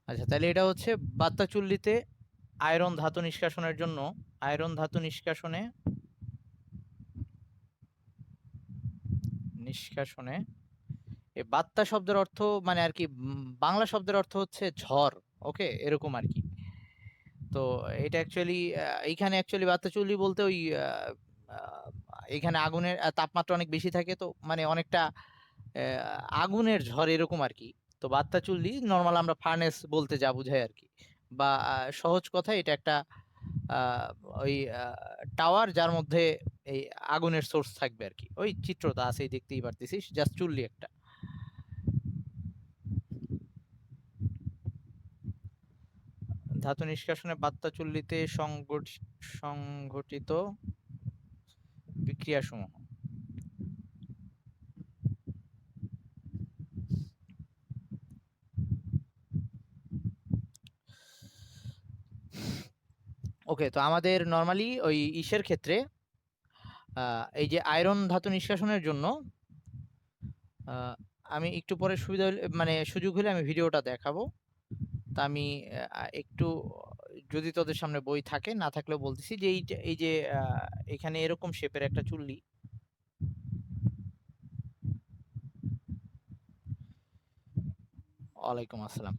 আচ্ছা, তাহলে এটা হচ্ছে বাত্তা চুল্লিতে আয়রন ধাতু নিষ্কাশনের জন্য আয়রন ধাতু নিষ্কাশনে নিষ্কাশনে এই বাত্তা শব্দের অর্থ মানে আর কি বাংলা শব্দের অর্থ হচ্ছে ঝড়। ওকে, এরকম আর কি। তো এটা অ্যাকচুয়ালি এইখানে অ্যাকচুয়ালি বাত্তা চুল্লি বলতে ওই আহ, এখানে আগুনের তাপমাত্রা অনেক বেশি থাকে, তো মানে অনেকটা আগুনের ঝড় এরকম আর কি। তো বাত্তা চুল্লি নর্মাল আমরা ফার্নেস বলতে যা বোঝাই আর কি, বা সহজ কথায় এটা একটা আহ, ওই টাওয়ার যার মধ্যে এই আগুনের সোর্স থাকবে আর কি। ওই চিত্রটা আছেই, দেখতেই পারতেছিস, জাস্ট চুল্লি একটা। ধাতু নিষ্কাশনে বাত্তা চুল্লিতে সংঘটিত বিক্রিয়াসমূহ। ওকে, তো আমাদের নর্মালি ওই ইসের ক্ষেত্রে এই যে আয়রন ধাতু নিষ্কাশনের জন্য আহ, আমি একটু পরে সুবিধা মানে সুযোগ হলে আমি ভিডিওটা দেখাবো। তা আমি একটু যদি তোদের সামনে বই থাকে, না থাকলেও বলতেছি যে এই যে এখানে এরকম শেপের একটা চুল্লি। ওয়ালাইকুম আসসালাম।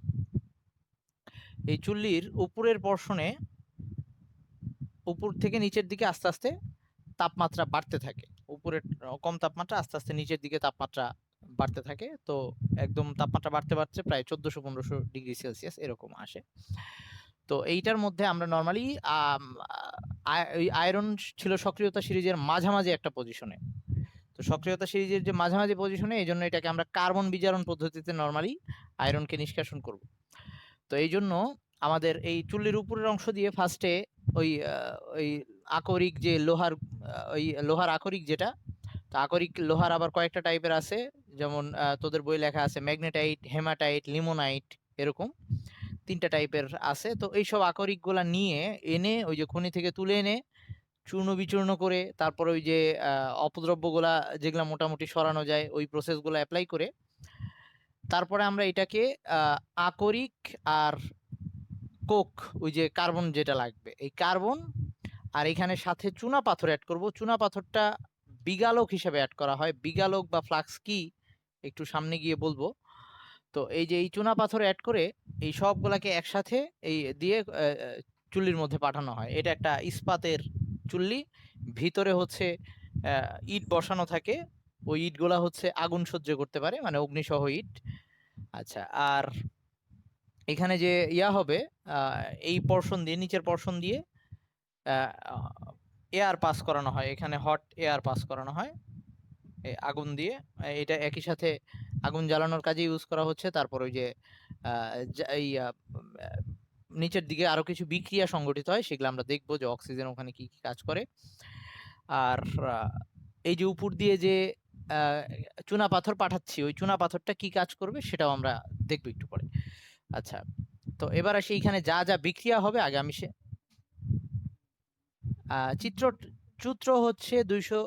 এই চুল্লির উপরের পর্শনে উপর থেকে নিচের দিকে আস্তে আস্তে তাপমাত্রা বাড়তে থাকে। উপরের কম তাপমাত্রা আস্তে আস্তে নিচের দিকে তাপমাত্রা বাড়তে থাকে। তো একদম তাপমাত্রা বাড়তে বাড়তে প্রায় 1400-1500 ডিগ্রি সেলসিয়াস এরকম আসে। তো এইটার মধ্যে আমরা নর্মালি ওই আয়রন ছিল সক্রিয়তা সিরিজের মাঝামাঝি একটা পজিশনে। তো সক্রিয়তা সিরিজের যে মাঝামাঝি পজিশনে, এই জন্য এটাকে আমরা কার্বন বিজারণ পদ্ধতিতে নর্মালি আয়রনকে নিষ্কাশন করব। তো এই জন্য আমাদের এই চুল্লির উপরের অংশ দিয়ে ফার্স্টে ওই আকরিক যে লোহার ওই লোহার আকরিক যেটা, তো আকরিক লোহার আবার কয়েকটা টাইপের আছে। যেমন তোদের বই লেখা আছে ম্যাগনেটাইট, হেমাটাইট, লিমোনাইট, এরকম 3টা টাইপের আছে। তো এইসব আকরিক গুলা নিয়ে এনে ওই যে খনি থেকে তুলে এনে চূর্ণ বিচূর্ণ করে তারপর ওই যে অপদ্রব্যগুলা যেগুলা মোটামুটি সরানো যায় ওই প্রসেসগুলো অ্যাপ্লাই করে তারপরে আমরা এটাকে আকরিক আর কোক, ওই যে কার্বন যেটা লাগবে এই কার্বন, আর এখানে সাথে চুনা পাথর অ্যাড করব। চুনা পাথরটা বিগালক হিসেবে অ্যাড করা হয়। বিগালক বা ফ্লাক্স কি একটু সামনে গিয়ে বলবো। তো এই যে এই চুনা পাথর অ্যাড করে এই সবগুলাকে একসাথে এই দিয়ে চুল্লির মধ্যে পাঠানো হয়। এটা একটা ইস্পাতের চুল্লি। ভিতরে হচ্ছে ইট বসানো থাকে। ওই ইটগুলা হচ্ছে আগুন সহ্য করতে পারে, মানে অগ্নিসহ ইট। আচ্ছা, আর এখানে যে ইয়া হবে আহ, এই পর্শন দিয়ে, নিচের পর্শন দিয়ে এয়ার পাস করানো হয়। এখানে হট এয়ার পাস করানো হয় এই আগুন দিয়ে। এটা একই সাথে আগুন জ্বালানোর কাজে ইউজ করা হচ্ছে। তারপর ওই যে এই নিচের দিকে আরো কিছু বিক্রিয়া সংঘটিত হয়, সেগুলো আমরা দেখবো যে অক্সিজেন ওখানে কি কি কাজ করে। আর এই যে উপর দিয়ে যে আহ, চুনা পাথর পাঠাচ্ছি, ওই চুনা পাথরটা কি কাজ করবে সেটাও আমরা দেখবো একটু পরে। আচ্ছা, তো এবার আসি এইখানে যা যা বিক্রিয়া হবে আগে আমি চিত্র সূত্র হচ্ছে 200।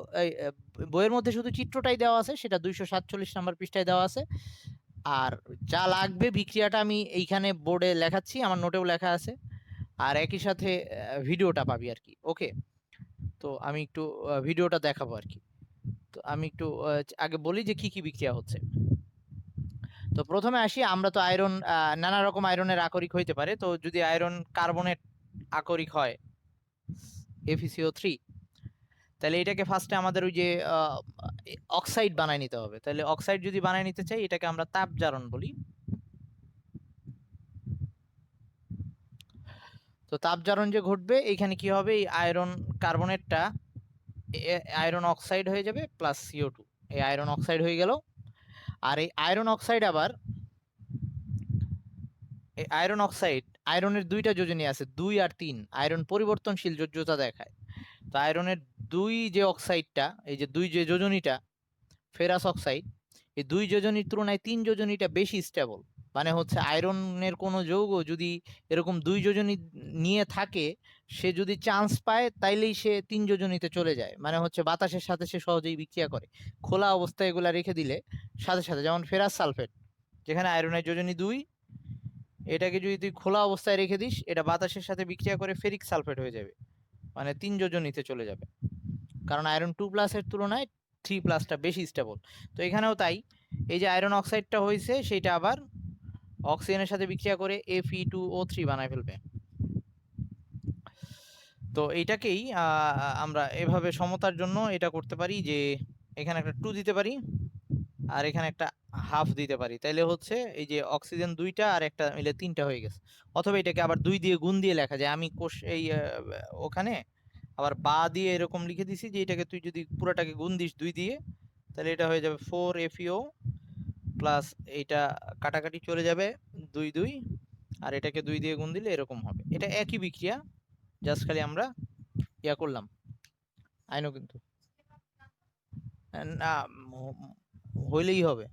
বইয়ের মধ্যে শুধু চিত্রটাই দেওয়া আছে, সেটা 247 নম্বর পৃষ্ঠায় দেওয়া আছে। আর যা লাগবে বিক্রিয়াটা আমি এইখানে বোর্ডে লেখাচ্ছি, আমার নোটেও লেখা আছে। আর একই সাথে ভিডিওটা পাবি আর কি। ওকে, তো আমি একটু ভিডিওটা দেখাবো আর কি। তো আমি একটু আগে বলি যে কি কি বিক্রিয়া হচ্ছে। তো প্রথমে আসি, আমরা তো আয়রন নানা রকম আয়রনের আকরিক হইতে পারে। তো যদি আয়রন কার্বনেট আকরিক হয় FeCO3, তাহলে এটাকে ফার্স্টে আমাদের ওই যে অক্সাইড বানায় নিতে হবে। তাহলে অক্সাইড যদি বানায় নিতে চাই, এটাকে আমরা তাপ জারণ বলি। তো তাপ জারণ যে ঘটবে, এইখানে কি হবে, এই আয়রন কার্বনেটটা আয়রন অক্সাইড হয়ে যাবে প্লাস CO2, এই আয়রন অক্সাইড হয়ে গেল। আর এই আয়রন অক্সাইড আবার এই আয়রন অক্সাইড, আয়রনের 2টা যোজনী আছে, 2 আর 3। আয়রন পরিবর্তনশীল যোজ্যতা দেখায়। তো আয়রনের 2 যে অক্সাইডটা, এই যে 2 যে যোজনীটা ফেরাস অক্সাইড, এই 2 যোজনীর তুলনায় 3 যোজনীটা বেশি স্টেবল। মানে হচ্ছে আয়রনের কোনো যৌগ যদি এরকম 2 যোজনী নিয়ে থাকে, সে যদি চান্স পায় তাইলেই সে 3 যোজনীতে চলে যায়। মানে হচ্ছে বাতাসের সাথে সে সহজেই বিক্রিয়া করে। খোলা অবস্থায় এগুলা রেখে দিলে সাথে সাথে, যেমন ফেরাস সালফেট, যেখানে আয়রনের যোজনী 2, এটাকে যদি তুই খোলা অবস্থায় রেখে দিস, এটা বাতাসের সাথে বিক্রিয়া করে ফেরিক সালফেট হয়ে যাবে, মানে 3 যোজনীতে চলে যাবে, কারণ আয়রন 2+ এর তুলনায় 3+টা বেশি স্টেবল। তো এখানেও তাই, এই যে আয়রন অক্সাইডটা হয়েছে সেটা আবার অক্সিজেনের সাথে বিক্রিয়া করে Fe2O3 বানায় ফেলবে। তো এইটাকেই আমরা এভাবে সমতার জন্য এটা করতে পারি যে এখানে একটা 2 দিতে পারি আর এখানে একটা হাফ দিতে পারি, তাইলে হচ্ছে এই যে অক্সিজেন 2টা আর একটা মিলে 3টা হয়ে গেছে। অথবা এটাকে আবার 2 দিয়ে গুণ দিয়ে লেখা যায়, আমি কোষ এই ওখানে আবার বা দিয়ে এরকম লিখে দিছি যে এটাকে তুই যদি পুরোটাকে গুণ দিস 2 দিয়ে, তাহলে এটা হয়ে যাবে 4FeO প্লাস এইটা কাটাকাটি চলে যাবে 2 2, আর এটাকে 2 দিয়ে গুণ দিলে এরকম হবে। এটা একই বিক্রিয়া, জাস্ট খালি আমরা ইয়া করলাম, আইনো কিন্তু না হইলেই হবে,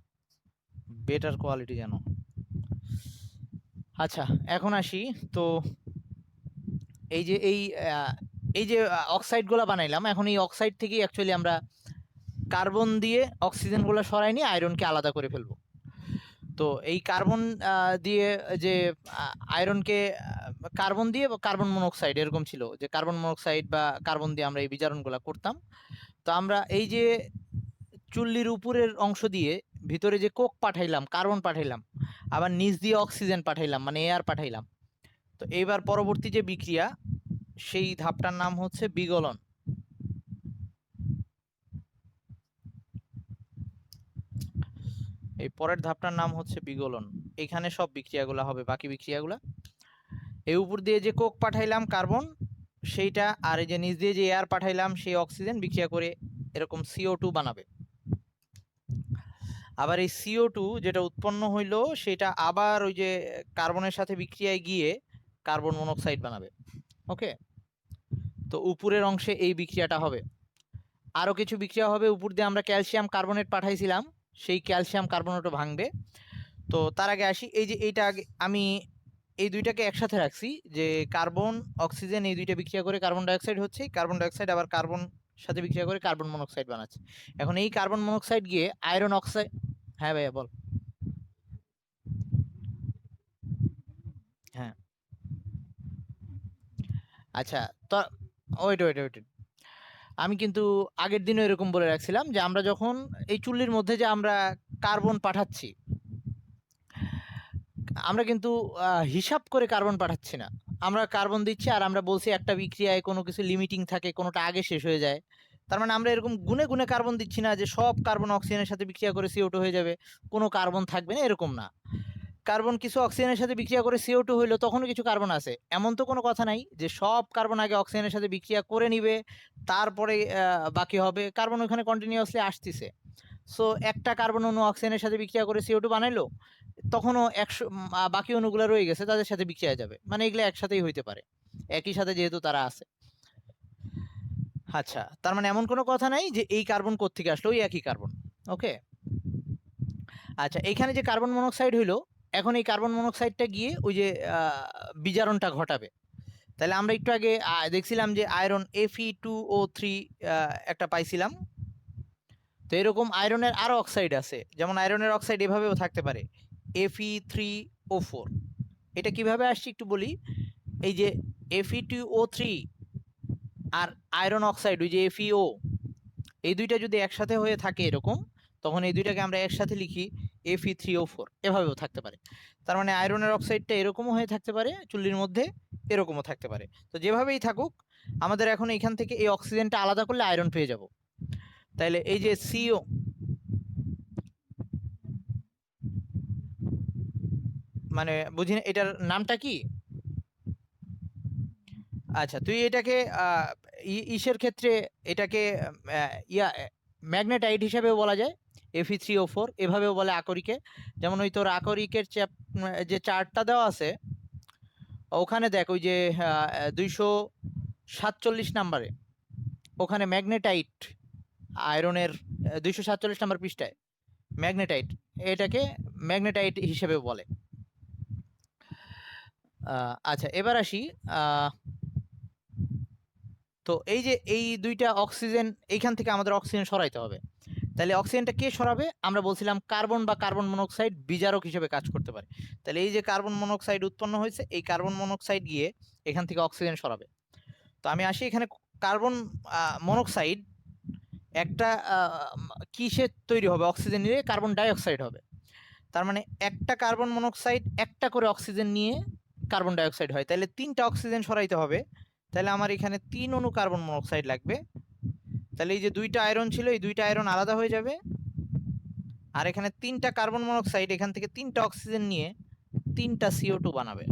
বেটার কোয়ালিটি যেন। আচ্ছা এখন আসি, তো এই যে এই যে অক্সাইডগুলো বানাইলাম, এখন এই অক্সাইড থেকেই অ্যাকচুয়ালি আমরা কার্বন দিয়ে অক্সিজেনগুলো সরাই নিয়ে আয়রনকে আলাদা করে ফেলবো। তো এই কার্বন দিয়ে যে আয়রনকে কার্বন দিয়ে কার্বন মনোক্সাইড এরকম ছিল, যে কার্বন মনোক্সাইড বা কার্বন দিয়ে আমরা এই বিজারণগুলো করতাম। তো আমরা এই যে চুল্লির উপরের অংশ দিয়ে ভিতরে যে কোক পাঠাইলাম, কার্বন পাঠাইলাম, আবার নিচ দিয়ে অক্সিজেন পাঠাইলাম, মানে এয়ার পাঠাইলাম। তো এইবার পরবর্তী যে বিক্রিয়া, সেই ধাপটার নাম হচ্ছে বিগলন। এই পরের ধাপটার নাম হচ্ছে বিগলন। এখানে সব বিক্রিয়াগুলো হবে, বাকি বিক্রিয়াগুলো এই উপর দিয়ে যে কোক পাঠাইলাম কার্বন সেইটা, আর এই যে নিচ দিয়ে যে এয়ার পাঠাইলাম সেই অক্সিজেন বিক্রিয়া করে এরকম CO2 বানাবে। আবার এই CO2 যেটা উৎপন্ন হইলো সেটা আবার ওই যে কার্বনের সাথে বিক্রিয়ায় গিয়ে কার্বন মনোক্সাইড বানাবে। ওকে, তো উপরের অংশে এই বিক্রিয়াটা হবে। আরো কিছু বিক্রিয়া হবে, উপর দিয়ে আমরা ক্যালসিয়াম কার্বনেট পাঠাইছিলাম, সেই ক্যালসিয়াম কার্বনেটও ভাঙবে। তো তার আগে আসি, এই যে এইটা আগে আমি এই দুইটাকে একসাথে রাখছি, যে কার্বন অক্সিজেন এই দুইটা বিক্রিয়া করে কার্বন ডাইঅক্সাইড হচ্ছে, কার্বন ডাইঅক্সাইড আবার কার্বন সাথে বিক্রিয়া করে কার্বন মনোক্সাইড বানাচ্ছে। এখন এই কার্বন মনোক্সাইড গিয়ে আয়রন অক্সাইড, হ্যাঁ ভাইয়া বল। হ্যাঁ আচ্ছা, তো ওয়েট ওয়েট ওয়েট, আমি কিন্তু আগের দিনও এরকম বলে রাখছিলাম যে আমরা যখন এই চুল্লির মধ্যে যে আমরা কার্বন পাঠাচ্ছি, আমরা কিন্তু হিসাব করে কার্বন পাঠাচ্ছি না। আমরা কার্বন দিচ্ছি আর আমরা বলছি একটা বিক্রিয়ায় কোনো কিছু লিমিটিং থাকে, কোনোটা আগে শেষ হয়ে যায়। তার মানে আমরা এরকম গুনে গুনে কার্বন দিচ্ছি না যে সব কার্বন অক্সিজেনের সাথে বিক্রিয়া করে CO2 হয়ে যাবে, কোনো কার্বন থাকবে না, এরকম না। কার্বন কিছু অক্সিজেনের সাথে বিক্রিয়া করে CO2 হইলো, তখনও কিছু কার্বন আছে, এমন তো কোনো কথা নাই যে সব কার্বন আগে অক্সিজেনের সাথে বিক্রিয়া করে নিবে তারপরে বাকি হবে। কার্বন ওখানে কন্টিনিউয়াসলি আসতেছে। সো একটা কার্বন অণু অক্সিজেনের সাথে বিক্রিয়া করে CO2 বানাইলো, তখনও 100 বাকি অণুগুলো রয়ে গেছে, তাদের সাথে বিক্রিয়া যাবে, মানে এগুলো একসাথেই হইতে পারে, একই সাথে যেহেতু তারা আছে। আচ্ছা, তার মানে এমন কোনো কথা নাই যে এই কার্বন কোত্থেকে আসলো, ওই একই কার্বন। ওকে, আচ্ছা এখানে যে কার্বন মনোক্সাইড হইলো, এখন এই কার্বন মনোক্সাইডটা গিয়ে ওই যে বিজারণটা ঘটাবে। তাহলে আমরা একটু আগে দেখছিলাম যে আয়রন Fe2O3 একটা পাইছিলাম। তো এরকম আয়রনের আরো অক্সাইড আছে, যেমন আয়রনের অক্সাইড এভাবেও থাকতে পারে, Fe3O4। এটা কিভাবে আসছে একটু বলি, এই যে Fe2O3 আর আয়রন অক্সাইড ওই যে FeO, এই দুইটা যদি একসাথে হয়ে থাকে এরকম, তখন এই দুইটাকে আমরা একসাথে লিখি Fe3O4, এভাবেও থাকতে পারে। তার মানে আয়রনের অক্সাইডটা এরকমও হয়ে থাকতে পারে চুল্লির মধ্যে, এরকমও থাকতে পারে। তো যেভাবেই থাকুক, আমাদের এখন এখান থেকে এই অক্সিজেনটা আলাদা করলে আয়রন পেয়ে যাব। তাইলে এই যে CO, মানে বুঝি না এটার নামটা কি। আচ্ছা তুই এটাকে ইসের ক্ষেত্রে এটাকে ইয়া ম্যাগনেটাইট হিসেবেও বলা যায়, Fe3O4 এভাবেও বলে আকরিকে। যেমন ওই তোর আকরিকের যে চার্টটা দেওয়া আছে ওখানে দেখ, ওই যে 247 নাম্বারে, ওখানে ম্যাগনেটাইট আয়রনের 247 নাম্বার পৃষ্ঠায় ম্যাগনেটাইট, এটাকে ম্যাগনেটাইট হিসেবে বলে। আচ্ছা এবার আসি, তো এই যে এই দুইটা অক্সিজেন, এইখান থেকে আমাদের অক্সিজেন সরাইতে হবে। তাহলে অক্সিজেনটা কে সরাবে? আমরা বলছিলাম কার্বন বা কার্বন মনোক্সাইড বিজারক হিসেবে কাজ করতে পারে। তাহলে এই যে কার্বন মনোক্সাইড উৎপন্ন হয়েছে, এই কার্বন মনোক্সাইড গিয়ে এখান থেকে অক্সিজেন সরাবে। তো আমি আসি এখানে, কার্বন মনোক্সাইড একটা কিসে তৈরি হবে? অক্সিজেন নিয়ে কার্বন ডাইঅক্সাইড হবে। তার মানে একটা কার্বন মনোক্সাইড একটা করে অক্সিজেন নিয়ে কার্বন ডাইঅক্সাইড হয়। তাহলে 3টা অক্সিজেন সরাইতে হবে। তাহলে আমার এখানে 3 অণু কার্বন মনোক্সাইড লাগবে। তাহলে এই যে 2টা আয়রন ছিল, এই 2টা আয়রন আলাদা হয়ে যাবে। আর এখানে 3টা কার্বন মনোক্সাইড এখান থেকে 3টা অক্সিজেন নিয়ে 3টা CO2 বানাবে।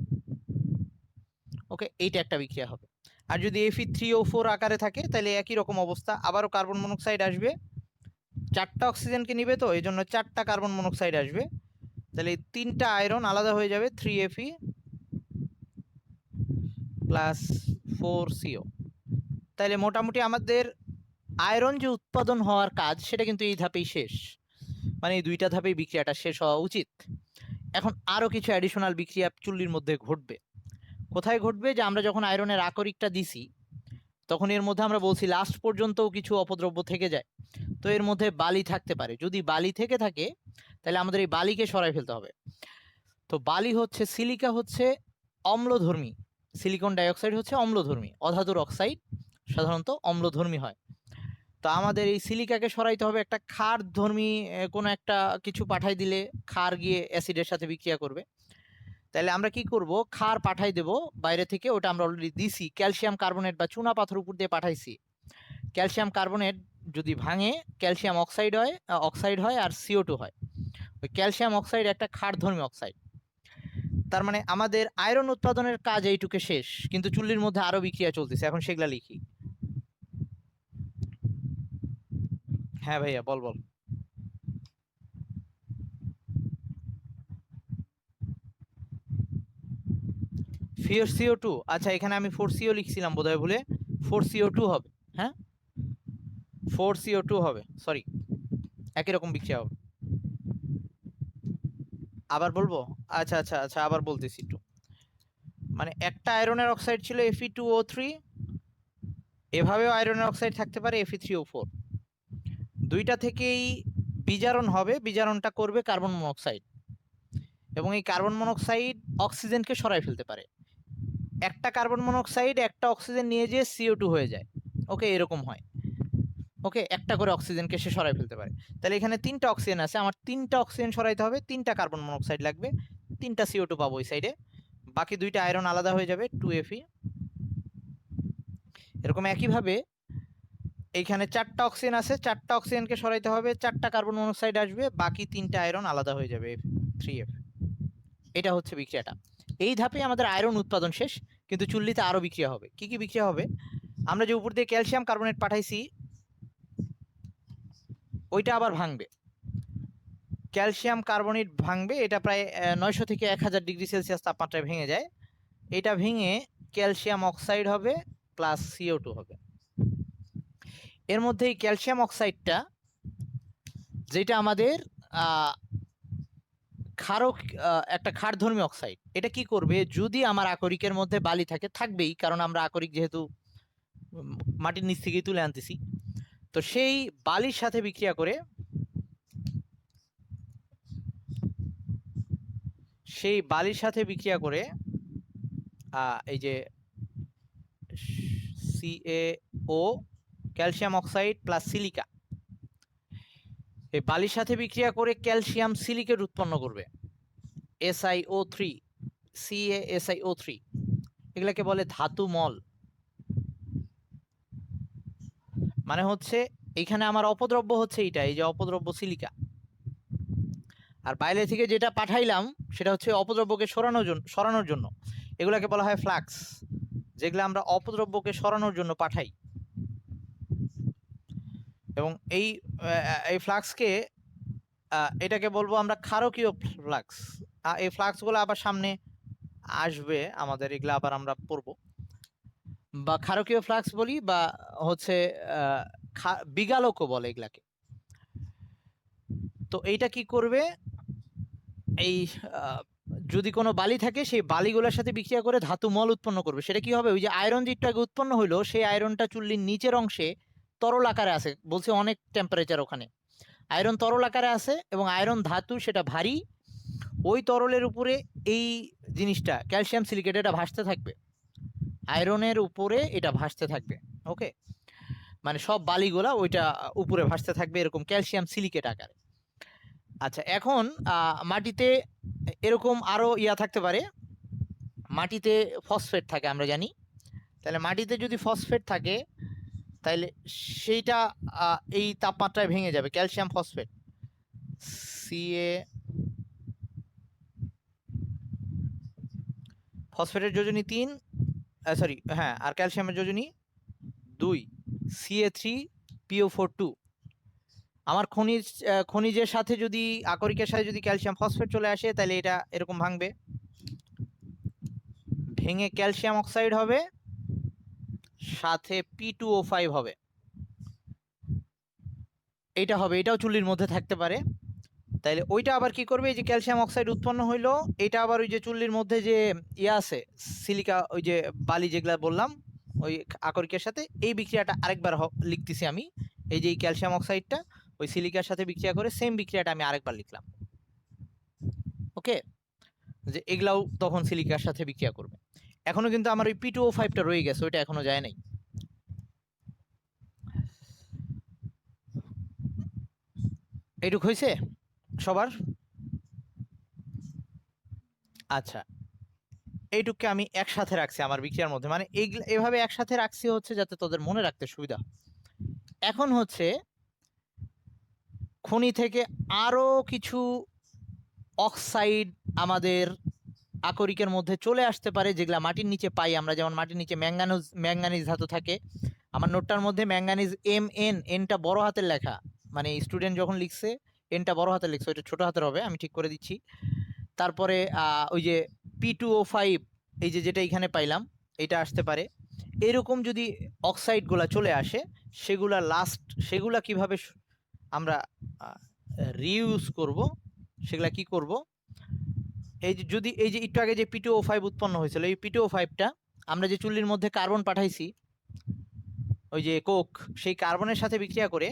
ওকে, এইটা একটা বিক্রিয়া হবে। আর যদি Fe3O4 আকারে থাকে তাহলে একই রকম অবস্থা, আবারও কার্বন মনোক্সাইড আসবে, 4টা অক্সিজেনকে নিবে, তো এই জন্য 4টা কার্বন মনোক্সাইড আসবে। তাহলে 3টা আয়রন আলাদা হয়ে যাবে, 3Fe প্লাস 4CO। তাহলে মোটামুটি আমাদের আয়রন যে উৎপাদন হওয়ার কাজ সেটা কিন্তু এই ধাপেই শেষ, মানে এই 2টা ধাপেই বিক্রিয়াটা শেষ হওয়া উচিত। এখন আরো কিছু অ্যাডিশনাল বিক্রিয়া চুল্লির মধ্যে ঘটবে। কোথায় ঘটবে? যে আমরা যখন আয়রনের আকরিকটা দিছি তখন এর মধ্যে আমরা বলছি লাস্ট পর্যন্তও কিছু অপদ্রব্য থেকে যায়। তো এর মধ্যে বালি থাকতে পারে। যদি বালি থেকে থাকে তাহলে আমাদের এই বালিকে সরাই ফেলতে হবে। তো বালি হচ্ছে, সিলিকা হচ্ছে অম্লধর্মী, সিলিকন ডাইঅক্সাইড হচ্ছে অম্লধর্মী, অধাতুর অক্সাইড সাধারণত অম্লধর্মী হয়। তো আমাদের এই সিলিকাকে সরাইতে হবে। একটা ক্ষারধর্মী কোনো একটা কিছু পাঠাই দিলে ক্ষার গিয়ে অ্যাসিডের সাথে বিক্রিয়া করবে। তাহলে আমরা কি করব? ক্ষার পাঠাই দেব বাইরে থেকে, ওটা আমরা অলরেডি দিছি, ক্যালসিয়াম কার্বনেট বা চুনা পাথর উপর দিয়ে পাঠাইছি। ক্যালসিয়াম কার্বনেট যদি ভাঙে ক্যালসিয়াম অক্সাইড হয় আর CO2 হয়। ওই ক্যালসিয়াম অক্সাইড একটা ক্ষারধর্মী অক্সাইড। তার মানে আমাদের আয়রন উৎপাদনের কাজ এইটুকু শেষ, কিন্তু চুল্লির মধ্যে আরো বিক্রিয়া চলতেছে, এখন সেগুলা লিখি। হ্যাঁ ভাইয়া, বল। CO2, আচ্ছা এখানে আমি 4CO লিখছিলাম বোধহয় ভুলে, 4CO2 হবে। হ্যাঁ, 4CO2 হবে, সরি, একই রকম বিক্রিয়া হবে। আবার বলবো? আচ্ছা আচ্ছা আচ্ছা, আবার বলতেছি একটু। মানে একটা আয়রনের অক্সাইড ছিল Fe2O3, এভাবেও আয়রনের অক্সাইড থাকতে পারে Fe3O4। 2টা থেকেই বিজারণ হবে, বিজারণটা করবে কার্বন মনোক্সাইড, এবং এই কার্বন মনোক্সাইড অক্সিজেনকে সরাই ফেলতে পারে। একটা কার্বন মনোক্সাইড একটা অক্সিজেন নিয়ে যেয়ে CO2 হয়ে যায়। ওকে, এরকম হয়। ওকে, একটা করে অক্সিজেনকে সে সরাই ফেলতে পারে। তাহলে এখানে 3টা অক্সিজেন আছে, আমার 3টা অক্সিজেন সরাইতে হবে, 3টা কার্বন মনোক্সাইড লাগবে, 3টা CO2 পাবো ওই সাইডে, বাকি 2টা আয়রন আলাদা হয়ে যাবে, 2Fe। এরকম একইভাবে এইখানে 4টা অক্সিজেন আছে, 4টা অক্সিজেনকে সরাইতে হবে, 4টা কার্বন মনোক্সাইড আসবে, বাকি 3টা আয়রন আলাদা হয়ে যাবে, 3F। এটা হচ্ছে বিক্রিয়াটা। এই ধাপে আমাদের আয়রন উৎপাদন শেষ, কিন্তু চুল্লিতে আরো বিক্রিয়া হবে। কি কি বিক্রিয়া হবে? আমরা যে উপর দিয়ে ক্যালসিয়াম কার্বনেট পাঠাইছি ওইটা আবার ভাঙবে, ক্যালসিয়াম কার্বনেট ভাঙবে, এটা প্রায় 900 থেকে 1000 ডিগ্রি সেলসিয়াস তাপমাত্রায় ভেঙে যায়। এটা ভেঙে ক্যালসিয়াম অক্সাইড হবে প্লাস CO2 হবে। এর মধ্যে এই ক্যালসিয়াম অক্সাইডটা, যেটা আমাদের ক্ষারক, একটা ক্ষারধর্মী অক্সাইড, এটা কি করবে? যদি আমার আকরিকের মধ্যে বালি থাকে, থাকবেই, কারণ আমরা আকরিক যেহেতু মাটির নিচ থেকেই তুলে আনতেছি, তো সেই বালির সাথে বিক্রিয়া করে, এই যে CaO, calcium oxide plus silica, এই বালির সাথে বিক্রিয়া করে ক্যালসিয়াম সিলিকেট উৎপন্ন করবে, SiO3, CaSiO3। এগুলাকে বলে ধাতু মল। মানে হচ্ছে এখানে আমার অপদ্রব্য হচ্ছে এইটা, এই যে অপদ্রব্য সিলিকা, আর বাইরে থেকে যেটা পাঠাইলাম সেটা হচ্ছে অপদ্রব্যকে সরানোর জন্য। এগুলাকে বলা হয় ফ্লাক্স, যেগুলো আমরা অপদ্রব্যকে সরানোর জন্য পাঠাই। এবং এই ফ্লাক্সকে, এটাকে বলবো আমরা ক্ষারকীয় ফ্লাক্স। এই ফ্লাক্সগুলো আবার সামনে আসবে আমাদের, এগুলো আবার আমরা পড়বো, বা ক্ষারকীয় ফ্লাক্স বলি, বা হচ্ছে বিগালকও বলে এগুলাকে। তো এইটা কি করবে? এই যদি কোনো বালি থাকে সেই বালিগুলোর সাথে বিক্রিয়া করে ধাতু মল উৎপন্ন করবে। সেটা কি হবে? ওই যে আয়রন যেটা আগে উৎপন্ন হইলো, সেই আয়রনটা চুল্লির নিচের অংশে তরল আকারে আছে, বলছে অনেক টেম্পারেচার ওখানে, আয়রন তরল আকারে আছে এবং আয়রন ধাতু সেটা ভারী, ওই তরলের উপরে এই জিনিসটা ক্যালসিয়াম সিলিকেট এটা ভাসতে থাকবে, আয়রনের উপরে এটা ভাসতে থাকবে। ওকে, মানে সব বালিগুলা ওইটা উপরে ভাসতে থাকবে এরকম ক্যালসিয়াম সিলিকেট আকারে। আচ্ছা, এখন মাটিতে এরকম আরো ইয়া থাকতে পারে, মাটিতে ফসফেট থাকে আমরা জানি, তাহলে মাটিতে যদি ফসফেট থাকে তাহলে সেইটা এই তাপমাত্রায় ভেঙে যাবে, ক্যালসিয়াম ফসফেট Ca, ফসফেটের যোজনী 3, সরি হ্যাঁ, আর ক্যালসিয়ামের যোজনী 2, Ca3PO4 2। আমার খনিজের সাথে যদি আকরিকের সাথে যদি ক্যালসিয়াম ফসফেট চলে আসে তাহলে এটা এরকম ভাঙবে, ভেঙে ক্যালসিয়াম অক্সাইড হবে, সাথে P2O5 হবে, এইটা হবে, এটাও চুল্লির মধ্যে থাকতে পারে। তাইলে ওইটা আবার কি করবে, এই যে ক্যালসিয়াম অক্সাইড উৎপন্ন হইলো, এটা আবার ওই যে চুল্লির মধ্যে যে ইয়া আছে সিলিকা, ওই যে বালি যেগুলা বললাম ওই আকরিকের সাথে, এই বিক্রিয়াটা আরেকবার লিখতেছি আমি, এই যে এই ক্যালসিয়াম অক্সাইডটা ওই সিলিকার সাথে বিক্রিয়া করে সেম বিক্রিয়াটা আমি আরেকবার লিখলাম। ওকে, যে এগুলাও তখন সিলিকার সাথে বিক্রিয়া করবে। এখনো কিন্তু আমার ওই P2O5টা রয়ে গেছে, ওইটা এখনো যায় নাই। এইটুক হয়েছে সবার? আচ্ছা, এইটুককে আমি একসাথে রাখছি আমার বিক্রিয়ার মধ্যে, মানে এইভাবে একসাথে রাখছি হচ্ছে যাতে তোদের মনে রাখতে সুবিধা। এখন হচ্ছে খনি থেকে আরো কিছু অক্সাইড আমাদের আকরিকের মধ্যে চলে আসতে পারে, যেগুলা মাটির নিচে পাই আমরা, যেমন মাটির নিচে ম্যাঙ্গানিজ ধাতু থাকে। আমার নোটটার মধ্যে ম্যাঙ্গানিজ Mn, এনটা বড় হাতের লেখা, মানে স্টুডেন্ট যখন লিখছে এনটা বড় হাতের লিখছে, ওইটা ছোট হাতের হবে, আমি ঠিক করে দিচ্ছি। তারপরে ওই যে P2O5, এই যে যেটা এখানে পাইলাম, এটা আসতে পারে। এরকম যদি অক্সাইডগুলা চলে আসে, সেগুলা কিভাবে আমরা রিইউজ করব, সেগুলা কি করব, এই যে যদি এই যে একটু আগে যে P2O5 উৎপন্ন হয়েছিল, এই P2O5টা আমরা যে চুল্লির মধ্যে কার্বন পাঠাইছি, ওই যে কোক, সেই কার্বনের সাথে বিক্রিয়া করে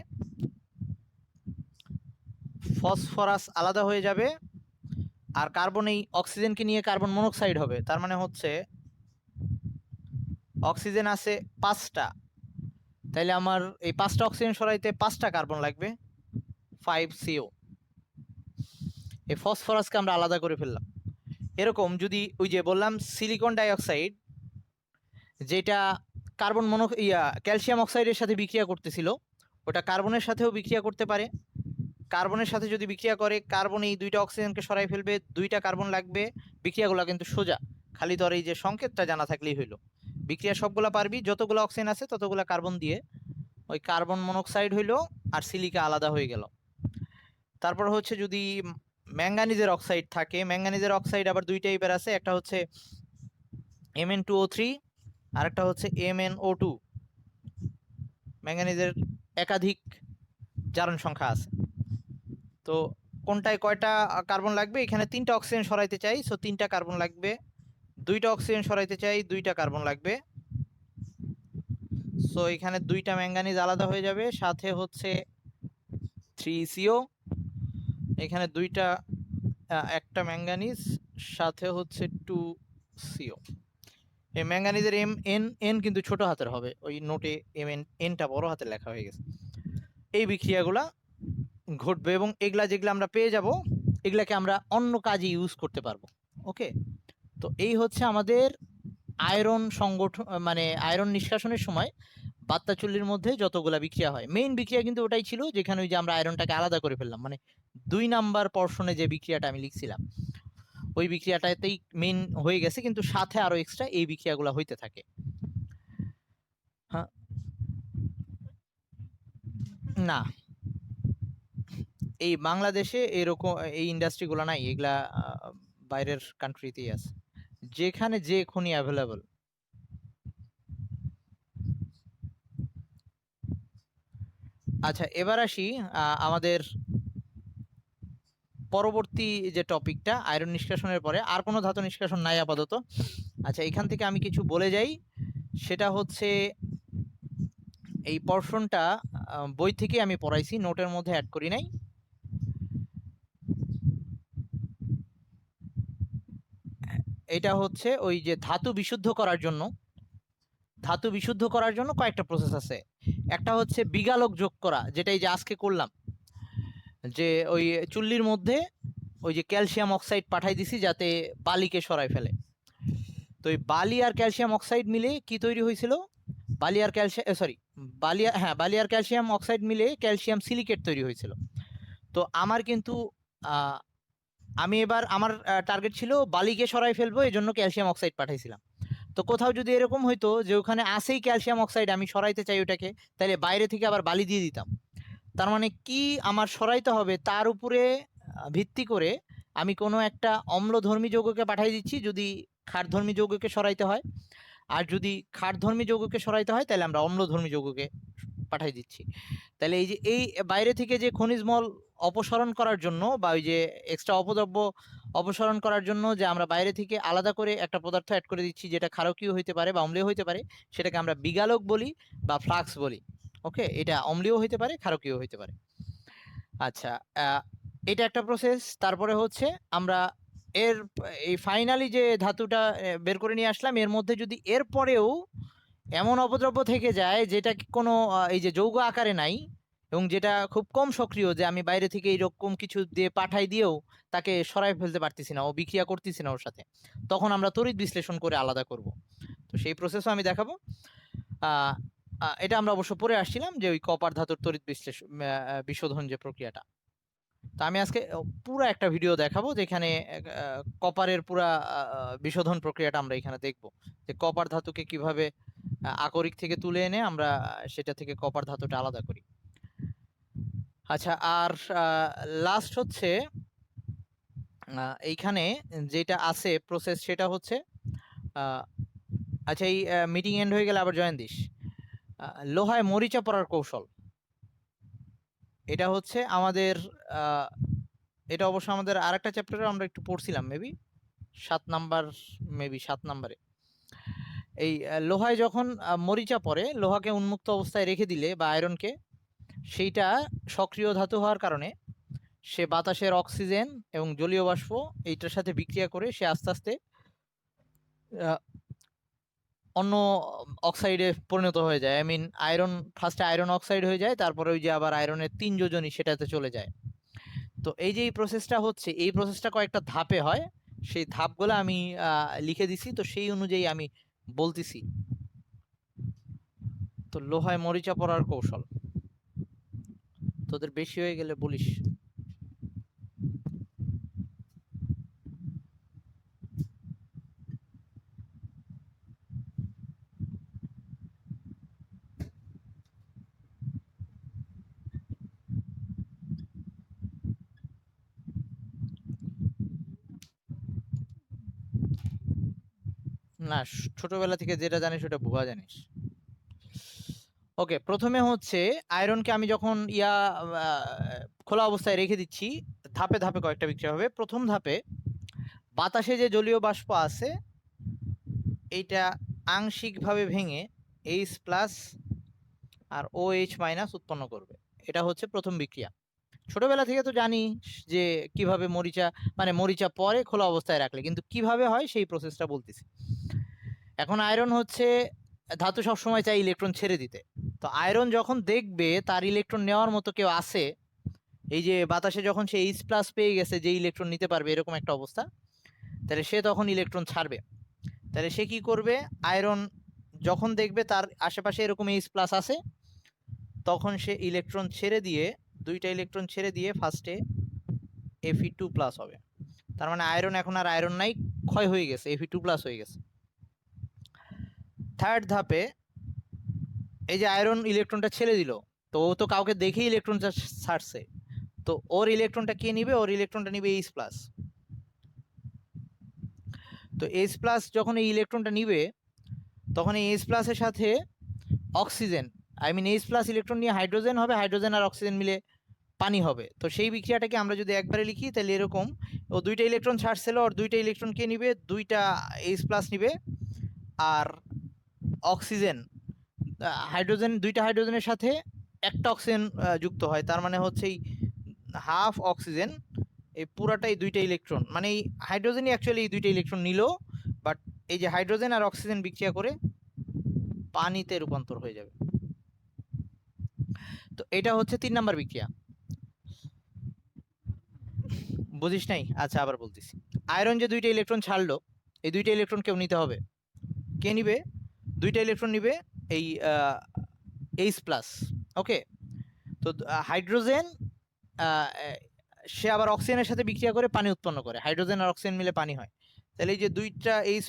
ফসফরাস আলাদা হয়ে যাবে, আর কার্বন এই অক্সিজেনকে নিয়ে কার্বন মনোক্সাইড হবে। তার মানে হচ্ছে অক্সিজেন আছে 5টা, তাইলে আমার এই 5টা অক্সিজেন সরাইতে 5টা কার্বন লাগবে, 5CO। এই ফসফরাসকে আমরা আলাদা করে ফেললাম। এরকম যদি ওই যে বললাম সিলিকন ডাইঅক্সাইড, যেটা কার্বন ক্যালসিয়াম অক্সাইডের সাথে বিক্রিয়া করতেছিল, ওটা কার্বনের সাথেও বিক্রিয়া করতে পারে। কার্বনের সাথে যদি বিক্রিয়া করে, কার্বন এই 2টা অক্সিজেনকে সরাই ফেলবে, 2টা কার্বন লাগবে। বিক্রিয়াগুলো কিন্তু সোজা, খালি তোর এই যে সংকেতটা জানা থাকলেই হইলো। বিক্রিয়া সবগুলা পারবি, যতগুলো অক্সিজেন আছে ততগুলা কার্বন দিয়ে ওই কার্বন মনোক্সাইড হইলো, আর সিলিকা আলাদা হয়ে গেল। তারপর হচ্ছে যদি ম্যাঙ্গানিজের অক্সাইড থাকে, ম্যাঙ্গানিজের অক্সাইড আবার 2 টাইপের আছে, একটা হচ্ছে Mn2O3, আর একটা হচ্ছে MnO2। ম্যাঙ্গানিজের একাধিক জারণ সংখ্যা আছে, তো কোনটায় কয়টা কার্বন লাগবে, এখানে 3টা অক্সিজেন সরাইতে চাই, সো 3টা কার্বন লাগবে। 2টা অক্সিজেন সরাইতে চাই, 2টা কার্বন লাগবে, সো এখানে 2টা ম্যাঙ্গানিজ আলাদা হয়ে যাবে, সাথে হচ্ছে 3CO। এখানে একটা ম্যাঙ্গানিজ, সাথে হচ্ছে 2CO। এই ম্যাঙ্গানিজের Mn কিন্তু ছোট হাতের হবে, ওই নোটে Nটা বড় হাতের লেখা হয়ে গেছে। এই বিক্রিয়াগুলা ঘটবে, এবং এগুলা যেগুলো আমরা পেয়ে যাব, এগুলাকে আমরা অন্য কাজে ইউজ করতে পারবো। ওকে, তো এই হচ্ছে আমাদের আয়রন সংগঠন, মানে আয়রন নিষ্কাশনের সময় বাত্তা চুল্লির মধ্যে যতগুলা বিক্রিয়া হয়। মেইন বিক্রিয়া কিন্তু ওটাই ছিল, যেখানে ওই যে আমরা আয়রনটাকে আলাদা করে ফেললাম, মানে 2 নাম্বার পর্শনে যে বিক্রিয়াটা আমি লিখছিলাম, ওই বিক্রিয়াটাতেই মেইন হয়ে গেছে, কিন্তু সাথে আরো এক্সট্রা এই বিক্রিয়াগুলো হইতে থাকে। হ্যাঁ, না, এই বাংলাদেশে এরকম এই ইন্ডাস্ট্রিগুলো নাই, এগুলা বাইরের কান্ট্রিতেই আছে, যেখানে যে খনি অ্যাভেলেবল। আচ্ছা, এবার আসি আমাদের পরবর্তী যে টপিকটা, আয়রন নিষ্কাশনের পরে আর কোনো ধাতু নিষ্কাশন নাই আপাতত। আচ্ছা, এখান থেকে আমি কিছু বলে যাই, সেটা হচ্ছে এই পোরশনটা বই থেকে আমি পড়াইছি, নোটের মধ্যে অ্যাড করি নাই। এটা হচ্ছে ওই যে ধাতু বিশুদ্ধ করার জন্য কয়েকটা প্রসেস আছে। একটা হচ্ছে বিগালক যোগ করা, যেটা এই যে আজকে করলাম, যে ওই চুল্লির মধ্যে ওই যে ক্যালসিয়াম অক্সাইড পাঠাই দিছি যাতে বালিকে সরাই ফেলে। তো এই বালি আর ক্যালসিয়াম অক্সাইড মিলে কি তৈরি হয়েছিল, বালি আর ক্যালসিয়াম অক্সাইড মিলে ক্যালসিয়াম সিলিকেট তৈরি হয়েছিল। তো আমার কিন্তু আমি এবার আমার টার্গেট ছিল বালিকে সরাই ফেলবো, এই জন্য ক্যালসিয়াম অক্সাইড পাঠাইছিলাম। তো কোথাও যদি এরকম হইতো যে ওখানে আসেই ক্যালসিয়াম অক্সাইড, আমি সরাইতে চাই ওটাকে, তাহলে বাইরে থেকে আবার বালি দিয়ে দিতাম। তার মানে কি, আমার সরাইতে হবে তার উপরে ভিত্তি করে আমি কোনো একটা অম্লধর্মী যৌগকে পাঠাই দিচ্ছি যদি ক্ষারধর্মী যৌগকে সরাইতে হয়, আর যদি ক্ষারধর্মী যৌগকে সরাইতে হয় তাহলে আমরা অম্লধর্মী যৌগকে পাঠাই দিচ্ছি। তাহলে এই যে এই বাইরে থেকে যে খনিজ মল অপসারণ করার জন্য বা ওই যে এক্সট্রা অপদ্রব্য অপসারণ করার জন্য যে আমরা বাইরে থেকে আলাদা করে একটা পদার্থ অ্যাড করে দিচ্ছি যেটা ক্ষারকীয় হইতে পারে বা অম্লীয় হইতে পারে, সেটাকে আমরা বিগালক বলি বা ফ্লাক্স বলি। ওকে, এটা অম্লীয় হইতে পারে, ক্ষারকীয় হইতে পারে। আচ্ছা, এটা একটা প্রসেস। তারপরে হচ্ছে আমরা এর এই ফাইনালি যে ধাতুটা বের করে নিয়ে আসলাম, এর মধ্যে যদি এর পরেও এমন অপদ্রব্য থেকে যায় যেটা কোনো এই যে যৌগ আকারে নাই এবং যেটা খুব কম সক্রিয়, যে আমি বাইরে থেকে এইরকম কিছু দিয়ে পাঠাই দিয়েও তাকে সরাই ফেলতে পারতেছি না, ও বিক্রিয়া করতেছি না ওর সাথে, তখন আমরা তড়িৎ বিশ্লেষণ করে আলাদা করব। তো সেই প্রসেসও আমি দেখাবো। এটা আমরা অবশ্য পরে আসছিলাম যে ওই কপার ধাতুর তড়িৎ বিশ্লেষণ বিশোধন যে প্রক্রিয়াটা। তো আমি আজকে পুরো একটা ভিডিও দেখাবো যেখানে কপারের পুরা বিশোধন প্রক্রিয়াটা আমরা এখানে দেখব, যে কপার ধাতুকে কিভাবে আকরিক থেকে তুলে এনে আমরা সেটা থেকে কপার ধাতুটা আলাদা করি। আচ্ছা, আর লাস্ট হচ্ছে এইখানে যেটা আছে প্রসেস, সেটা হচ্ছে আচ্ছা, এই মিটিং এন্ড হয়ে গেলে আবার জয়েন দিস। লোহায় মরিচা পড়ার কৌশল, এটা হচ্ছে আমাদের এটা অবশ্য আমাদের আরেকটা চ্যাপ্টারে আমরা একটু পড়ছিলাম, মেবি 7 নাম্বারে। এই লোহায় যখন মরিচা পড়ে, লোহাকে উন্মুক্ত অবস্থায় রেখে দিলে বা আয়রনকে, সেইটা সক্রিয় ধাতু হওয়ার কারণে সে বাতাসের অক্সিজেন এবং জলীয় বাষ্প এইটার সাথে বিক্রিয়া করে সে আস্তে আস্তে অন্য অক্সাইডে পরিণত হয়ে যায়। আই মিন আয়রন, ফার্স্টে আয়রন অক্সাইড হয়ে যায়, তারপরে ওই যে আবার আয়রনের 3 যোজনী সেটাতে চলে যায়। তো এই যে এই প্রসেসটা হচ্ছে, এই প্রসেসটা কয়েকটা ধাপে হয়, সেই ধাপগুলো আমি লিখে দিছি, তো সেই অনুযায়ী আমি বলতেছি। তো লোহায় মরিচা পড়ার কৌশল, তোদের বেশি হয়ে গেলে বলিস। না, ছোটবেলা থেকে যেটা জানিস ওটা ভুয়া জানিস। ওকে, প্রথমে হচ্ছে আয়রনকে আমি যখন খোলা অবস্থায় রেখে দিচ্ছি, ধাপে ধাপে কয়েকটা বিক্রিয়া হবে। প্রথম ধাপে বাতাসে যে জলীয় বাষ্প আছে এইটা আংশিকভাবে ভেঙে H+ আর OH- উৎপন্ন করবে। এটা হচ্ছে প্রথম বিক্রিয়া। ছোটবেলা থেকে তো জানি যে কিভাবে মরিচা পরে খোলা অবস্থায় রাখলে, কিন্তু কিভাবে হয় সেই প্রসেসটা বলতেছি। এখন আয়রন হচ্ছে ধাতু সবসময় চাই ইলেকট্রন ছেড়ে দিতে। তো আয়রন যখন দেখবে তার ইলেকট্রন নেওয়ার মতো কেউ আছে, এই যে বাতাসে যখন সে H+ পেয়ে গেছে যে ইলেকট্রন নিতে পারবে এরকম একটা অবস্থা, তাহলে সে তখন ইলেকট্রন ছাড়বে। তাহলে সে কি করবে, আয়রন যখন দেখবে তার আশেপাশে এরকম H+ আছে, তখন সে ইলেকট্রন ছেড়ে দিয়ে, দুইটা ইলেকট্রন ছেড়ে দিয়ে ফার্স্টে Fe2+ হবে। তার মানে আয়রন এখন আর আয়রন নাই, ক্ষয় হয়ে গেছে, Fe2+ হয়ে গেছে। থার্ড ধাপে এই যে আয়রন ইলেকট্রনটা ছেড়ে দিল, তো ও তো কাউকে দেখেই ইলেকট্রনটা ছাড়ছে, তো ওর ইলেকট্রনটা কে নিবে, ওর ইলেকট্রনটা নিবে H+। তো H+ যখন এই ইলেকট্রনটা নিবে, তখন এই H+ এর সাথে oxygen, I mean H+ electron নিয়ে হাইড্রোজেন হবে, হাইড্রোজেন আর অক্সিজেন মিলে পানি হবে। তো সেই বিক্রিয়াটাকে আমরা যদি একবারে লিখি তাহলে এরকম, ও দুইটা ইলেকট্রন ছাড়ছিল, ওর দুইটা ইলেকট্রন কে নিবে, দুইটা H+ নিবে, আর অক্সিজেন হাইড্রোজেন, দুইটা হাইড্রোজেনের সাথে একটা অক্সিজেন যুক্ত হয়, তার মানে হচ্ছে এই হাফ অক্সিজেন, এই পুরাটাই দুইটা ইলেকট্রন, মানে এই হাইড্রোজেনই অ্যাকচুয়ালি এই দুইটা ইলেকট্রন নিল, বাট এই যে হাইড্রোজেন আর অক্সিজেন বিক্রিয়া করে পানিতে রূপান্তর হয়ে যাবে। তো এটা হচ্ছে 3 নাম্বার বিক্রিয়া। বুঝিস নাই? আচ্ছা আবার বলতেছি। আয়রন যে 2টা ইলেকট্রন ছাড়লো, এই 2টা ইলেকট্রন কেউ নিতে হবে। কে নিবে? 2টা ইলেকট্রন নিবে এই H+। ওকে, তো হাইড্রোজেন সে আবার অক্সিজেনের সাথে বিক্রিয়া করে পানি উৎপন্ন করে, হাইড্রোজেন আর অক্সিজেন মিলে পানি হয়। তাহলে এই যে 2টা H+,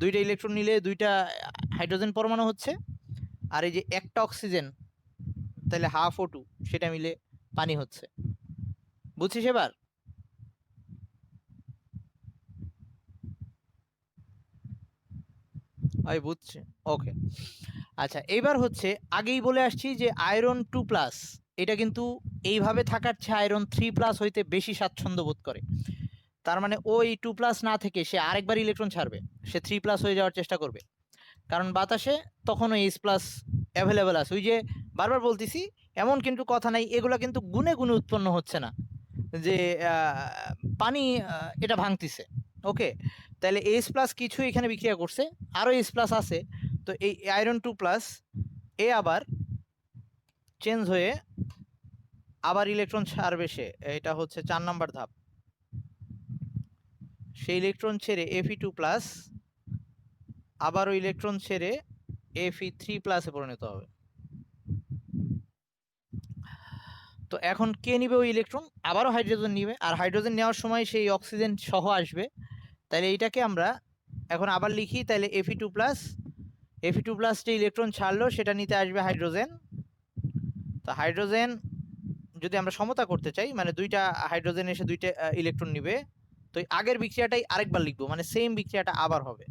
2টা ইলেকট্রন নিলে 2টা হাইড্রোজেন পরমাণু হচ্ছে, আর এই যে একটা অক্সিজেন, তাহলে হাফ O2, সেটা মিলে পানি হচ্ছে। বুঝছিস এবার? ওই বুঝছে, ওকে। আচ্ছা, এবার হচ্ছে আগেই বলে আসছি যে আয়রন 2+, এটা কিন্তু এইভাবে থাকার চেয়ে আয়রন 3+ হইতে বেশি স্বাচ্ছন্দ্য বোধ করে। তার মানে ওই 2+ না থেকে সে আরেকবার ইলেকট্রন ছাড়বে, সে 3+ হয়ে যাওয়ার চেষ্টা করবে, কারণ বাতাসে তখন ওই H+ অ্যাভেলেবেল আছে। ওই যে বারবার বলতেছি, এমন কিন্তু কথা নাই, এগুলা কিন্তু গুণে গুণে উৎপন্ন হচ্ছে না যে পানি এটা ভাঙতিছে। ওকে, তাহলে H+ কিছু এখানে বিক্রিয়া করছে, আরও H+ আছে। তো এই আয়রন 2+, এ আবার চেঞ্জ হয়ে আবার ইলেকট্রন ছাড়বে সে, এটা হচ্ছে 4 নাম্বার ধাপ। সেই ইলেকট্রন ছেড়ে Fe2+, আবারও ইলেকট্রন ছেড়ে Fe3+ এ পরিণত হবে। তো এখন কে নিবে ওই ইলেকট্রন? আবারও হাইড্রোজেন নিবে, আর হাইড্রোজেন নেওয়ার সময় সেই অক্সিজেন সহ আসবে। তাহলে এইটাকে আমরা এখন আবার লিখি, তাহলে Fe2+, যে ইলেকট্রন ছাড়লো সেটা নিতে আসবে হাইড্রোজেন। তো হাইড্রোজেন যদি আমরা সমতা করতে চাই, মানে 2টা হাইড্রোজেন এসে 2টা ইলেকট্রন নিবে, তো আগের বিক্রিয়াটাই আরেকবার লিখবো, মানে সেম বিক্রিয়াটা আবার হবে।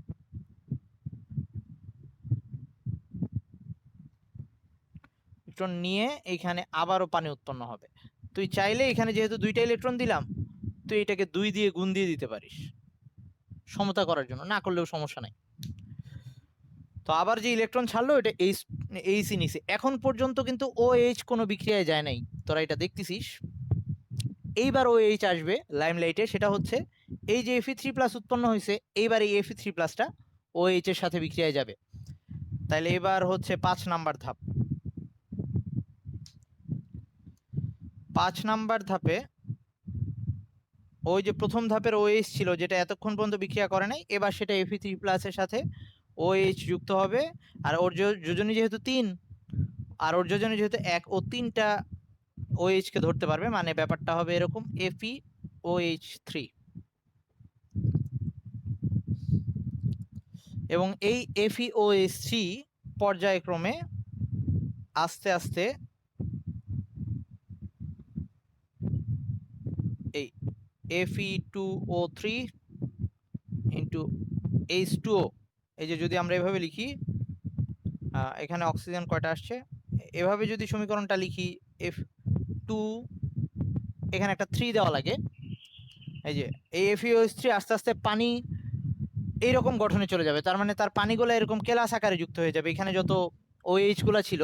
ইলেকট্রন নিয়ে এখানে আবারও পানি উৎপন্ন হবে। তুই চাইলে এখানে যেহেতু 2টা ইলেকট্রন দিলাম, তুই এটাকে 2 দিয়ে গুণ দিয়ে দিতে পারিস সমতা করার জন্য, না করলেও সমস্যা নাই। তো আবার যে ইলেকট্রন ছাড়লো এটা এইচ নিছে। এখন পর্যন্ত কিন্তু OH কোনো বিক্রিয়ায় যায় নাই, তোরা এটা দেখতেছিস। এইবার OH আসবে লাইমলাইটে, সেটা হচ্ছে এই যে Fe3+ উৎপন্ন হয়েছে, এইবার এই Fe3+টা OH এর সাথে বিক্রিয়ায় যাবে। তাহলে এবার হচ্ছে 5 নাম্বার ধাপ। 5 নাম্বার ধাপে ওই যে প্রথম ধাপের OH ছিল, যেটা এতক্ষণ পর্যন্ত বিক্রিয়া করে নাই, এবার সেটা Fe3+ এর সাথে OH যুক্ত হবে। আর ওর যোজনী যেহেতু 3, আর ওর যোজনী যেহেতু 1, ও 3টা OH কে ধরতে পারবে, মানে ব্যাপারটা হবে এরকম FeOH3। এবং এই FeOH3 পর্যায়ক্রমে আস্তে আস্তে এই Fe2O3 ইন্টু H2O, এই যে যদি আমরা এভাবে লিখি, এখানে অক্সিজেন কয়টা আসছে, এভাবে যদি সমীকরণটা লিখি, F2, এখানে একটা 3 দেওয়া লাগে। এই যে এই FeOH3 আস্তে আস্তে পানি এইরকম গঠনে চলে যাবে, তার মানে তার পানিগুলো এরকম কেলাস আকারে যুক্ত হয়ে যাবে। এখানে যত OH গুলো ছিল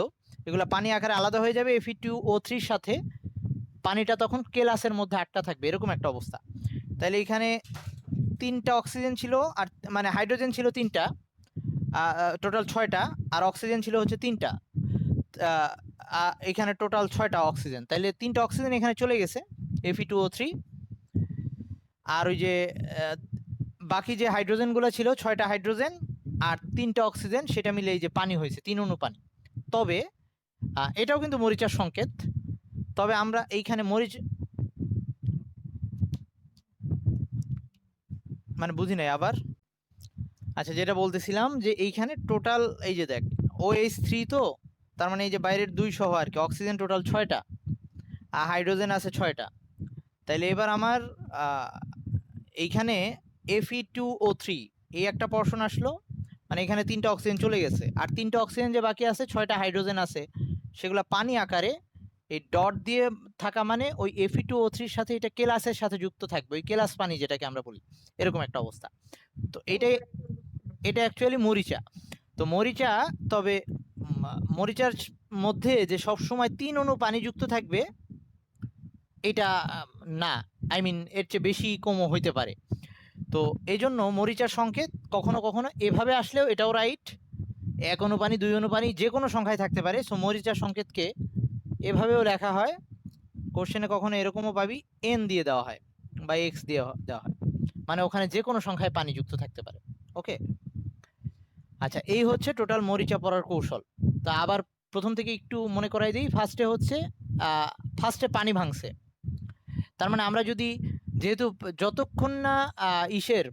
এগুলো পানি আকারে আলাদা হয়ে যাবে, Fe2O3 সাথে পানিটা তখন কেলাসের মধ্যে আটকা থাকবে, এরকম একটা অবস্থা। তাহলে এখানে 3টা অক্সিজেন ছিল, আর মানে হাইড্রোজেন ছিল 3টা, টোটাল 6টা, আর অক্সিজেন ছিল হচ্ছে 3টা, এখানে টোটাল 6টা অক্সিজেন। তাহলে 3টা অক্সিজেন এখানে চলে গেছে Fe2O3, আর ওই যে বাকি যে হাইড্রোজেনগুলো ছিল 6টা হাইড্রোজেন আর 3টা অক্সিজেন, সেটা মিলে এই যে পানি হয়েছে, 3 অণু পানি। তবে এটাও কিন্তু মরিচার সংকেত। তবে আমরা এইখানে মরিচ মানে বুঝি নাই আবার। আচ্ছা, যেটা বলতেছিলাম যে এইখানে টোটাল এই যে দেখ OH3, তো তার মানে এই যে বাইরের 2 সহ আর কি, অক্সিজেন টোটাল 6টা আর হাইড্রোজেন আছে 6টা। তাইলে এবার আমার এইখানে Fe2O3 এই একটা পোরশন আসলো, মানে এখানে 3টা অক্সিজেন চলে গেছে, আর 3টা অক্সিজেন যে বাকি আছে, 6টা হাইড্রোজেন আছে, সেগুলো পানি আকারে এই ডট দিয়ে থাকা, মানে ওই Fe2O3 এর সাথে এটা কেলাসের সাথে যুক্ত থাকবে, ওই কেলাস পানি যেটাকে আমরা বলি, এরকম একটা অবস্থা। তো এটা অ্যাকচুয়ালি মরিচা। তো মরিচা, তবে মরিচার মধ্যে যে সব সময় 3 অণু পানি যুক্ত থাকবে এটা না, আই মিন এর চেয়ে বেশি কমও হইতে পারে। তো এই জন্য মরিচার সংকেত কখনো কখনো এভাবে আসলেও এটাও রাইট, 1 অনুপানি 2 অনুপানি যে কোনো সংখ্যায় থাকতে পারে। সো মরিচার সংকেতকে এভাবেও লেখা হয়, কোশ্চেনে কখনো এরকমও পাবি এন দিয়ে দেওয়া হয় বা এক্স দিয়ে দেওয়া হয়, মানে ওখানে যে কোনো সংখ্যায় পানি যুক্ত থাকতে পারে। ওকে, আচ্ছা এই হচ্ছে টোটাল মরিচা পড়ার কৌশল। তা আবার প্রথম থেকে একটু মনে করাই দিই। ফার্স্টে হচ্ছে ফার্স্টে পানি ভাঙছে, তার মানে আমরা যদি, যেহেতু যতক্ষণ না ইসের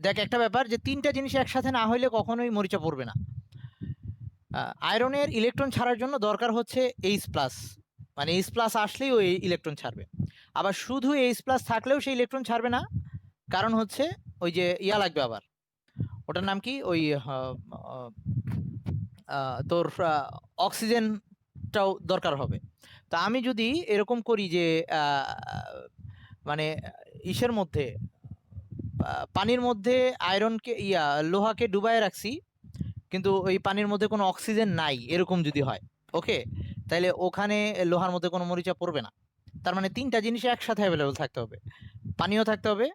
দেখ একটা ব্যাপার যে 3টা জিনিস একসাথে না হইলে কখনোই মরিচা পড়বে না। আয়রনের ইলেকট্রন ছাড়ার জন্য দরকার হচ্ছে H+, মানে H+ আসলেই ওই ইলেকট্রন ছাড়বে। আবার শুধু H+ থাকলেও সেই ইলেকট্রন ছাড়বে না, কারণ হচ্ছে ওই যে ইয়া লাগবে, আবার ওটার নাম কি, ওই তোর অক্সিজেনটাও দরকার হবে। তা আমি যদি এরকম করি যে মানে ইসের মধ্যে পানির মধ্যে আয়রনকে লোহাকে ডুবায় রাখছি, কিন্তু ওই পানির মধ্যে কোনো অক্সিজেন নাই, এরকম যদি হয়, ওকে, তাহলে ওখানে লোহার মধ্যে কোনো মরিচা পড়বে না। তার মানে 3টা জিনিস একসাথে অ্যাভেলেবল থাকতে হবে, পানিও থাকতে হবে,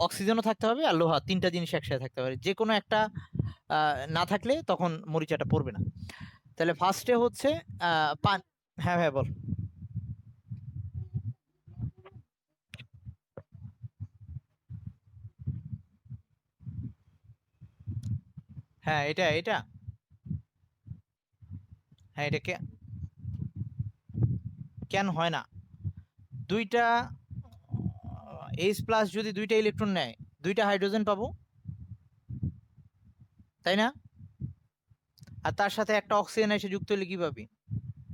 অক্সিজেনও থাকতে হবে, আর লোহা, 3টা জিনিস একসাথে থাকতে হবে। যে কোনো একটা না থাকলে তখন মরিচাটা পড়বে না। তাহলে ফার্স্টে হচ্ছে পান। হ্যাঁ হ্যাঁ বল। হ্যাঁ এটা এটা হ্যাঁ এটা কেন হয় না? দুইটা H+ যদি 2টা ইলেকট্রন নেয়, 2টা হাইড্রোজেন পাবো, তাই না? আর তার সাথে একটা অক্সিজেন এসে যুক্ত হলে কি পাবি?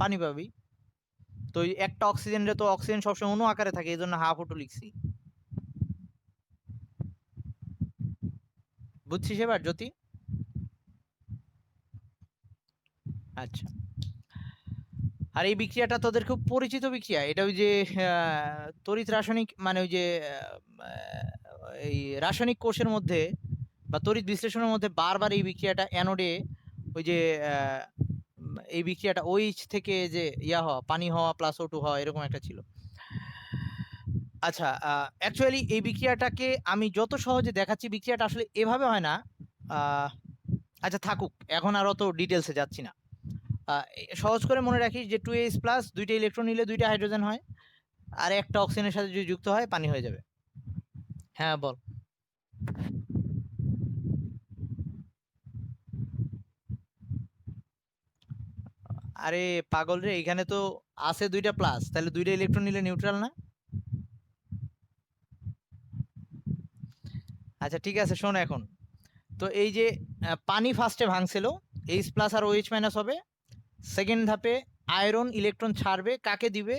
পানি পাবি। তো ওই একটা অক্সিজেনের তো অক্সিজেন সবসময় অণু আকারে থাকে, এই জন্য হাফ O2 লিখছি। বুঝছিস এবার জ্যোতি? আচ্ছা, আর এই বিক্রিয়াটা তোদের খুব পরিচিত বিক্রিয়া, এটা ওই যে তড়িৎ রাসায়নিক, মানে ওই যে এই রাসায়নিক কোষের মধ্যে বা তড়িৎ বিশ্লেষণের মধ্যে বারবার এই বিক্রিয়াটা অ্যানোডে, ওই যে এই বিক্রিয়াটা OH থেকে যে ইয়া হওয়া, পানি হওয়া প্লাস O2 হওয়া, এরকম একটা ছিল। আচ্ছা, অ্যাকচুয়ালি এই বিক্রিয়াটাকে আমি যত সহজে দেখাচ্ছি, বিক্রিয়াটা আসলে এভাবে হয় না। আচ্ছা থাকুক, এখন আর অত ডিটেলসে যাচ্ছি না। সহজ করে মনে রাখিস যে 2H+, 2টা ইলেকট্রন নিলে 2টা হাইড্রোজেন হয়, আর একটা অক্সিজেনের সাথে যদি যুক্ত হয় পানি হয়ে যাবে। হ্যাঁ বল। আরে পাগল রে, এখানে তো আছে 2টা প্লাস, তাহলে 2টা ইলেকট্রন নিলে নিউট্রাল না? আচ্ছা ঠিক আছে, শোন এখন। তো এই যে পানি ফার্স্টে ভাঙছিল, H+ আর OH- হবে। সেকেন্ড ধাপে আয়রন ইলেকট্রন ছাড়বে, কাকে দিবে?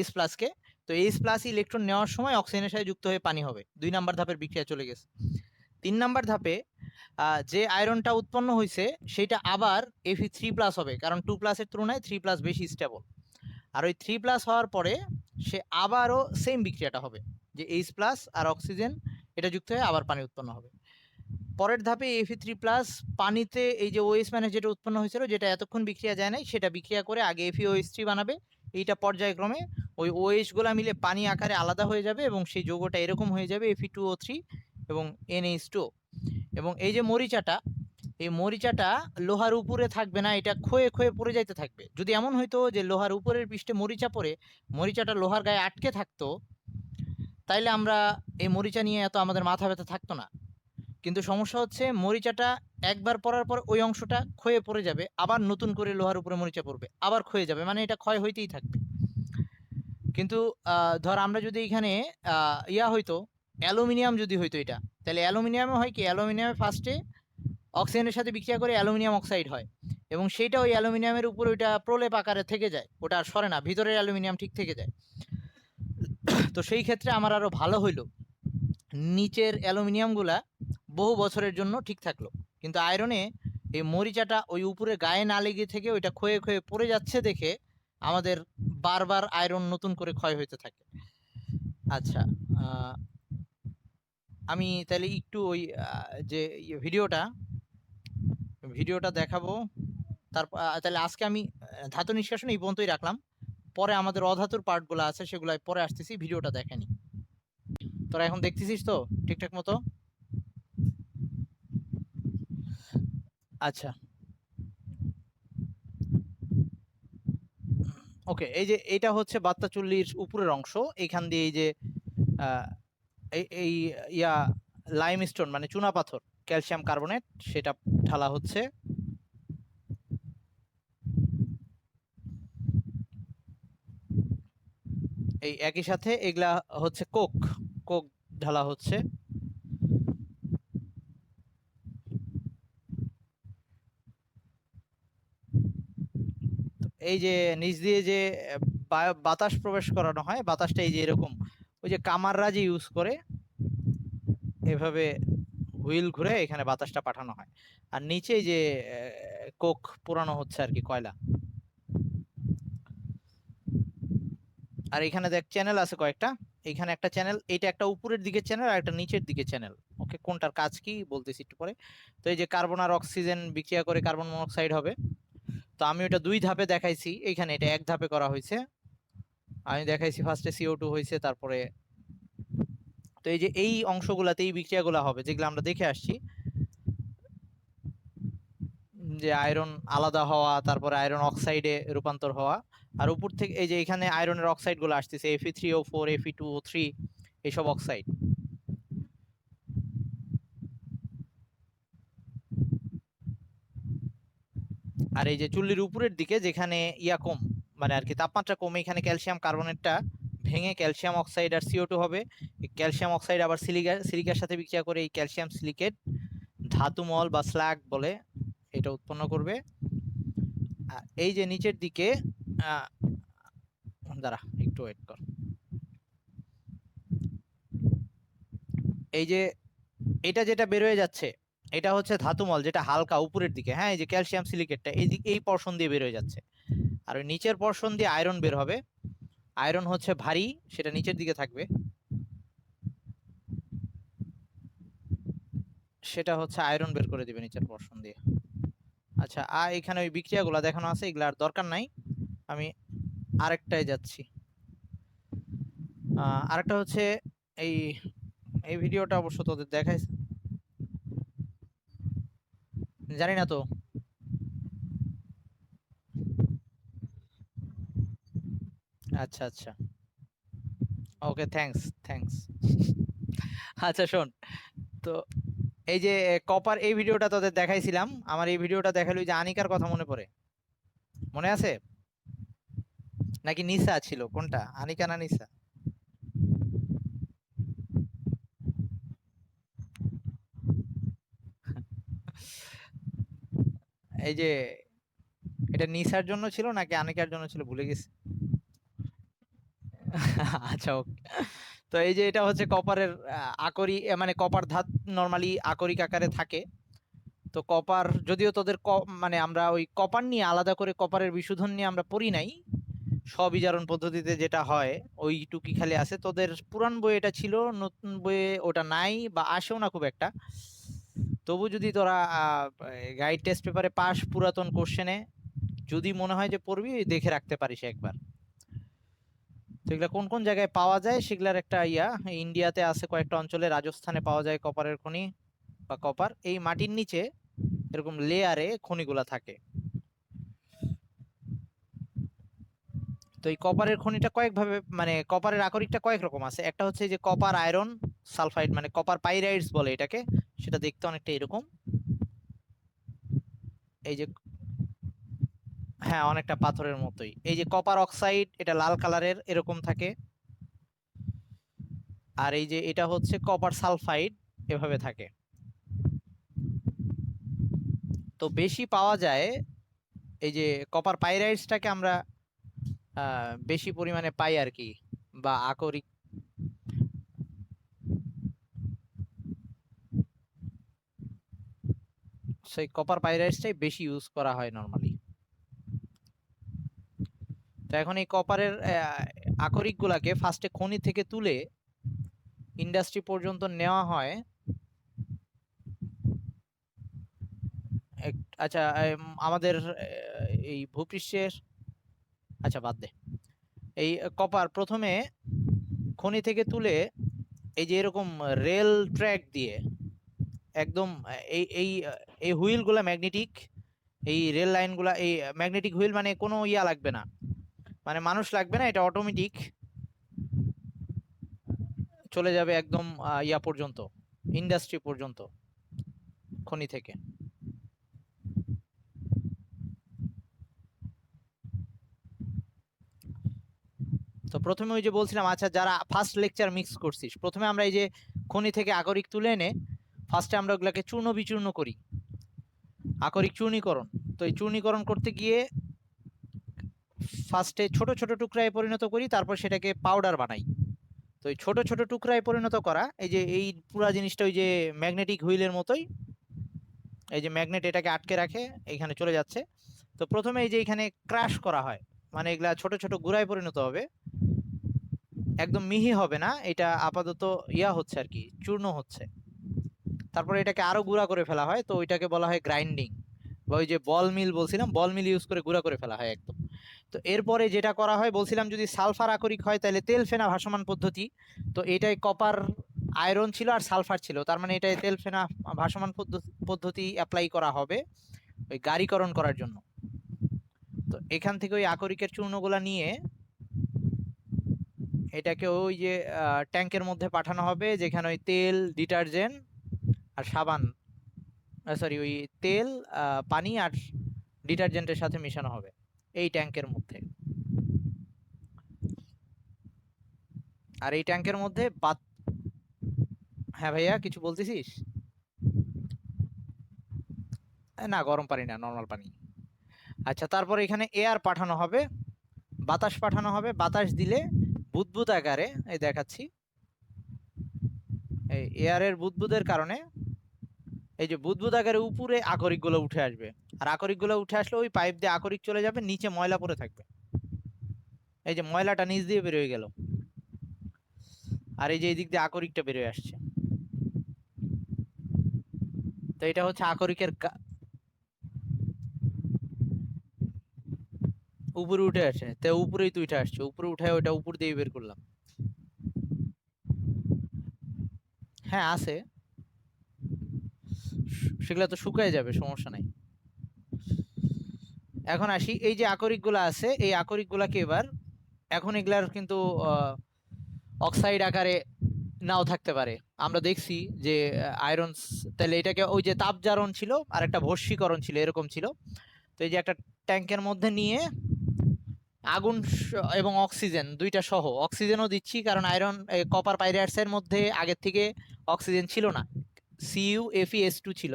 H+ কে। তো H+ ইলেকট্রন নেওয়ার সময় অক্সিজেনের সাথে যুক্ত হয়ে পানি হবে। 2 নাম্বার ধাপের বিক্রিয়া চলে গেছে। 3 নাম্বার ধাপে যে আয়রনটা উৎপন্ন হয়েছে সেটা আবার Fe3+ হবে, কারণ 2+ এর তুলনায় 3+ বেশি স্টেবল। আর ওই 3+ হওয়ার পরে সে আবারও সেম বিক্রিয়াটা হবে, যে H+ আর অক্সিজেন এটা যুক্ত হয়ে আবার পানি উৎপন্ন হবে। পরের ধাপে Fe3+ পানিতে এই যে OH- যেটা উৎপন্ন হয়েছিল, যেটা এতক্ষণ বিক্রিয়া যায় নাই, সেটা বিক্রিয়া করে আগে FeOH3 বানাবে। এইটা পর্যায়ক্রমে ওই OH গুলা মিলে পানি আকারে আলাদা হয়ে যাবে, এবং সেই যৌগটা এরকম হয়ে যাবে Fe2O3 এবং NH2। এবং এই যে মরিচাটা, এই মরিচাটা লোহার উপরে থাকবে না, এটা ক্ষয়ে ক্ষয়ে পড়ে যাইতে থাকবে। যদি এমন হইতো যে লোহার উপরের পৃষ্ঠে মরিচা পড়ে, মরিচাটা লোহার গায়ে আটকে থাকতো, তাইলে আমরা এই মরিচা নিয়ে এত আমাদের মাথা ব্যথা থাকতো না। কিন্তু সমস্যা হচ্ছে মরিচাটা একবার পড়ার পর ওই অংশটা ক্ষয়ে পড়ে যাবে, আবার নতুন করে লোহার উপরে মরিচা পড়বে, আবার ক্ষয়ে যাবে, মানে এটা ক্ষয় হইতেই থাকবে। কিন্তু ধর আমরা যদি এখানে ইয়া হইতো, অ্যালুমিনিয়াম যদি হইতো এটা, তাহলে অ্যালুমিনিয়ামে হয় কি, অ্যালুমিনিয়ামে ফার্স্টে অক্সিজেনের সাথে বিক্রিয়া করে অ্যালুমিনিয়াম অক্সাইড হয়, এবং সেইটা ওই অ্যালুমিনিয়ামের উপর ওইটা প্রলেপ আকারে থেকে যায়, ওটা আর সরে না, ভিতরের অ্যালুমিনিয়াম ঠিক থেকে যায়। তো সেই ক্ষেত্রে আমার আরো ভালো হইলো, নিচের অ্যালুমিনিয়ামগুলা বহু বছরের জন্য ঠিক থাকলো। কিন্তু আয়রনে এই মরিচাটা ওই উপরে গায়ে না লেগে থেকে ওইটা ক্ষয়ে ক্ষয়ে পড়ে যাচ্ছে দেখে আমাদের বারবার আয়রন নতুন করে ক্ষয় হইতে থাকে। আচ্ছা, আমি তাহলে একটু ওই যে ভিডিওটা ভিডিওটা দেখাবো। তারপর তাহলে আজকে আমি ধাতু নিষ্কাশন এই পর্যন্তই রাখলাম। পরে আমাদের অধাতুর পার্টগুলো আছে সেগুলো পরে আসতেছি, ভিডিওটা দেখেনি। তোরা এখন দেখতেছিস তো ঠিকঠাক মতো? আচ্ছা ওকে, এই যে এটা হচ্ছে বাত্তা চুল্লির উপরের অংশ। এখান দিয়ে এই যে আহ, এই ইয়া লাইমস্টোন মানে চুনা পাথর, ক্যালসিয়াম কার্বনেট, সেটা ঢালা হচ্ছে। এই একই সাথে এগুলা হচ্ছে কোক, কোক ঢালা হচ্ছে। এই যে নিচ দিয়ে যে বাতাস প্রবেশ করানো হয়, বাতাসটা এই যে এরকম ওই যে কামাররা যে ইউজ করে এভাবে হুইল ঘুরে এখানে বাতাসটা পাঠানো হয়। আর নিচে এই যে কোক পোড়ানো হচ্ছে আর কি, কয়লা। আর এখানে দেখ চ্যানেল আছে কয়েকটা, এখানে একটা চ্যানেল, এটা একটা উপরের দিকে চ্যানেল আর একটা নিচের দিকে চ্যানেল। ওকে, কোনটার কাজ কি বলতেছি একটু পরে। তো এই যে কার্বন আর অক্সিজেন বিক্রিয়া করে কার্বন মনোক্সাইড হবে। তো আমি ওটা দুই ধাপে দেখাইছি, এখানে এটা এক ধাপে করা হয়েছে। আমি দেখাইছি ফার্স্টে CO2 হয়েছে, তারপরে তো এই যে এই অংশগুলাতে এই বিক্রিয়াগুলো হবে যেগুলো আমরা দেখে আসছি, যে আয়রন আলাদা হওয়া, তারপরে আয়রন অক্সাইডে রূপান্তর হওয়া। আর উপর থেকে এই যে এখানে আয়রনের অক্সাইড গুলো আসতেছে, Fe3O4, Fe2O3, এইসব অক্সাইড। আর এই যে চুল্লির উপরের দিকে যেখানে ইয়া কম, মানে আর কি তাপমাত্রা কমে, এখানে ক্যালসিয়াম কার্বনেটটা ভেঙে ক্যালসিয়াম অক্সাইড আর CO2 হবে। ক্যালসিয়াম অক্সাইড আবার সিলিকার সাথে বিক্রিয়া করে এই ক্যালসিয়াম সিলিকেট ধাতুমল বা স্ল্যাগ বলে এটা উৎপন্ন করবে। আর এই যে নিচের দিকে আহ, দাঁড়া একটু ওয়েট কর। এই যে এটা যেটা বেরোয় যাচ্ছে, এটা হচ্ছে ধাতুমল, যেটা হালকা উপরের দিকে। হ্যাঁ, এই যে ক্যালসিয়াম সিলিকেটটা এই পর্শন দিয়ে বেরোয় যাচ্ছে। আর ওই নিচের পর্শন দিয়ে আয়রন বের হবে। আয়রন হচ্ছে ভারী, সেটা নিচের দিকে থাকবে, সেটা হচ্ছে আয়রন বের করে দিবে নিচের পর্শন দিয়ে। আচ্ছা, আর এখানে ওই বিক্রিয়াগুলো দেখানো আছে, এগুলো আর দরকার নাই, আমি আরেকটায় যাচ্ছি। আরেকটা হচ্ছে এই এই ভিডিওটা অবশ্য তোদের দেখাই, জানি না তো। আচ্ছা আচ্ছা, ওকে, থ্যাঙ্কস থ্যাঙ্কস। আচ্ছা শোন, তো এই যে কপার এই ভিডিওটা তোদের দেখাইছিলাম, আমার এই ভিডিওটা দেখালো যে আনিকার কথা মনে পড়ে, মনে আছে? নাকি নিসা ছিল, কোনটা, আনিকা না নিসা? এই যে এটা নিসার জন্য ছিল নাকি আনিকার জন্য ছিল ভুলে গেছি। আচ্ছা ওকে। তো এই যে এটা হচ্ছে কপারের আকরি, মানে কপার ধাত নরমালি আকরিক আকারে থাকে। তো কপার যদিও তোদের মানে আমরা ওই কপার নিয়ে আলাদা করে কপারের বিশোধন নিয়ে আমরা পড়ি নাই, স্ববিজারণ পদ্ধতিতে যেটা হয় ওইটুকি খালি আছে। তোদের পুরান বই এটা ছিল, নতুন বইয়ে ওটা নাই বা আসেও না খুব একটা। তবু যদি তোরা গাইড টেস্ট পেপারে পাস, পুরাতন কোশ্চেনে যদি মনে হয় যে পড়বি, দেখে রাখতে পারিস একবার। তো এগুলা কোন কোন জায়গায় পাওয়া যায় সেগুলার একটা ইয়া, ইন্ডিয়াতে আছে কয়েকটা অঞ্চলে, রাজস্থানে পাওয়া যায় কপারের খনি বা কপার। এই মাটির নিচে এরকম লেয়ারে খনিগুলা থাকে। তো এই কপারের খনিটা কয়েক ভাবে, মানে কপারের আকরিকটা কয়েক রকম আছে। একটা হচ্ছে যে কপার আয়রন সালফাইড, মানে কপার পাইরাইডস বলে এটাকে, সেটা দেখতে অনেকটা এরকম। এই যে হ্যাঁ, অনেকটা পাথরের মতোই। এই যে কপার অক্সাইড, এটা লাল কালারের এরকম থাকে। আর এই যে এটা হচ্ছে কপার সালফাইড, এভাবে থাকে। তো বেশি পাওয়া যায় এই যে কপার পাইরাইডসটাকে আমরা বেশি পরিমাণে পাই আর কি, বা আকরিক। সেই কপার পাইরাইডসটাই বেশি ইউজ করা হয় নরমালি। তো এখন এই কপারের আকরিক গুলাকে ফার্স্টে খনি থেকে তুলে ইন্ডাস্ট্রি পর্যন্ত নেওয়া হয়। আচ্ছা, আমাদের এই ভূপৃষ্ঠের, আচ্ছা বাদ দে। এই কপার প্রথমে খনি থেকে তুলে এই যে এরকম রেল ট্র্যাক দিয়ে একদম এই এই এই হুইল গুলা ম্যাগনেটিক, এই রেল লাইন গুলা, এই ম্যাগনেটিক হুইল মানে কোনো ইয়া লাগবে না, মানে মানুষ লাগবে না, এটা অটোমেটিক চলে যাবে একদম ইয়া পর্যন্ত, ইন্ডাস্ট্রি পর্যন্ত খনি থেকে। তো প্রথমে ওই যে বলছিলাম, আচ্ছা যারা ফার্স্ট লেকচার মিক্স করছিস, প্রথমে আমরা এই যে খনি থেকে আকরিক তুলে এনে ফার্স্টে আমরা ওগুলাকে চূর্ণ বিচূর্ণ করি, আকরিক চূর্ণীকরণ। তো এই চূর্ণীকরণ করতে গিয়ে ফার্স্টে ছোট ছোট টুকরায় পরিণত করি, তারপর সেটাকে পাউডার বানাই। তো এই ছোট ছোট টুকরায় পরিণত করা, এই যে এই পুরা জিনিসটা ওই যে ম্যাগনেটিক হুইলের মতোই, এই যে ম্যাগনেট এটাকে আটকে রাখে, এইখানে চলে যাচ্ছে। তো প্রথমে এই যে এখানে ক্রাশ করা হয়, মানে এগুলা ছোট ছোট গুঁড়ায় পরিণত হবে, একদম মিহি হবে না, এটা আপাতত ইয়া হচ্ছে আর কি, চূর্ণ হচ্ছে। তারপরে এটাকে আরো গুঁড়া করে ফেলা হয়, তো ওইটাকে বলা হয় গ্রাইন্ডিং, বা ওই যে বল মিল বলছিলাম, বল মিল ইউজ করে গুঁড়া করে ফেলা হয় একদম। তো এরপরে যেটা করা হয় বলছিলাম, যদি সালফার আকরিক হয় তাহলে তেল ফেনা ভাসমান পদ্ধতি। তো এটাই কপার আয়রন ছিল আর সালফার ছিল, তার মানে এটাই তেল ফেনা ভাসমান পদ্ধতি অ্যাপ্লাই করা হবে ওই গাড়িকরণ করার জন্য। তো এখান থেকে ওই আকরিকের চূর্ণগুলা নিয়ে এটাকে ওই যে ট্যাঙ্কের মধ্যে পাঠানো হবে, যেখানে ওই তেল, ডিটারজেন্ট আর সাবান, সরি ওই তেল, পানি আর ডিটারজেন্টের সাথে মেশানো হবে এই ট্যাঙ্কের মধ্যে। আর এই ট্যাঙ্কের মধ্যে হ্যাঁ ভাইয়া কিছু বলতেছিস? না গরম পানি না, নর্মাল পানি। আচ্ছা, তারপর এখানে এয়ার পাঠানো হবে, বাতাস পাঠানো হবে, বাতাস দিলে বুদবুদ আকারে, এই দেখাচ্ছি, এই এয়ারের বুদবুদের কারণে এই যে বুদবুদ আকারে উপরে আকরিক গুলো উঠে আসবে, আর আকরিক গুলো উঠে আসলে ওই পাইপ দিয়ে আকরিক চলে যাবে, নিচে ময়লা পড়ে থাকবে, এই যে ময়লাটা নিচ দিয়ে বেরোয় গেল, আর এই যে এই দিক দিয়ে আকরিকটা বেরোয় আসছে। তো এটা হচ্ছে আকরিকের উপরে উঠে আসে, তো উপরেই তো উঠে আসছে, উপরে উঠে ওইটা উপর দিয়ে বের করলাম। হ্যাঁ আছে, সেগুলো তো শুকায় যাবে, সমস্যা নাই। এখন আসি, এই যে আকরিক গুলা আছে, এই আকরিক গুলাকে এবার, এখন এগুলার কিন্তু অক্সাইড আকারে নাও থাকতে পারে, আমরা দেখছি যে আয়রন, তাহলে এটাকে ওই যে তাপজারণ ছিল আর একটা ভস্মীকরণ ছিল, এরকম ছিল। তো এই যে একটা ট্যাঙ্কের মধ্যে নিয়ে আগুন এবং অক্সিজেন দুইটা সহ, অক্সিজেনও দিচ্ছি কারণ আয়রন কপার পাইরাইটসের মধ্যে আগের থেকে অক্সিজেন ছিল না, CuFeS2 ছিল।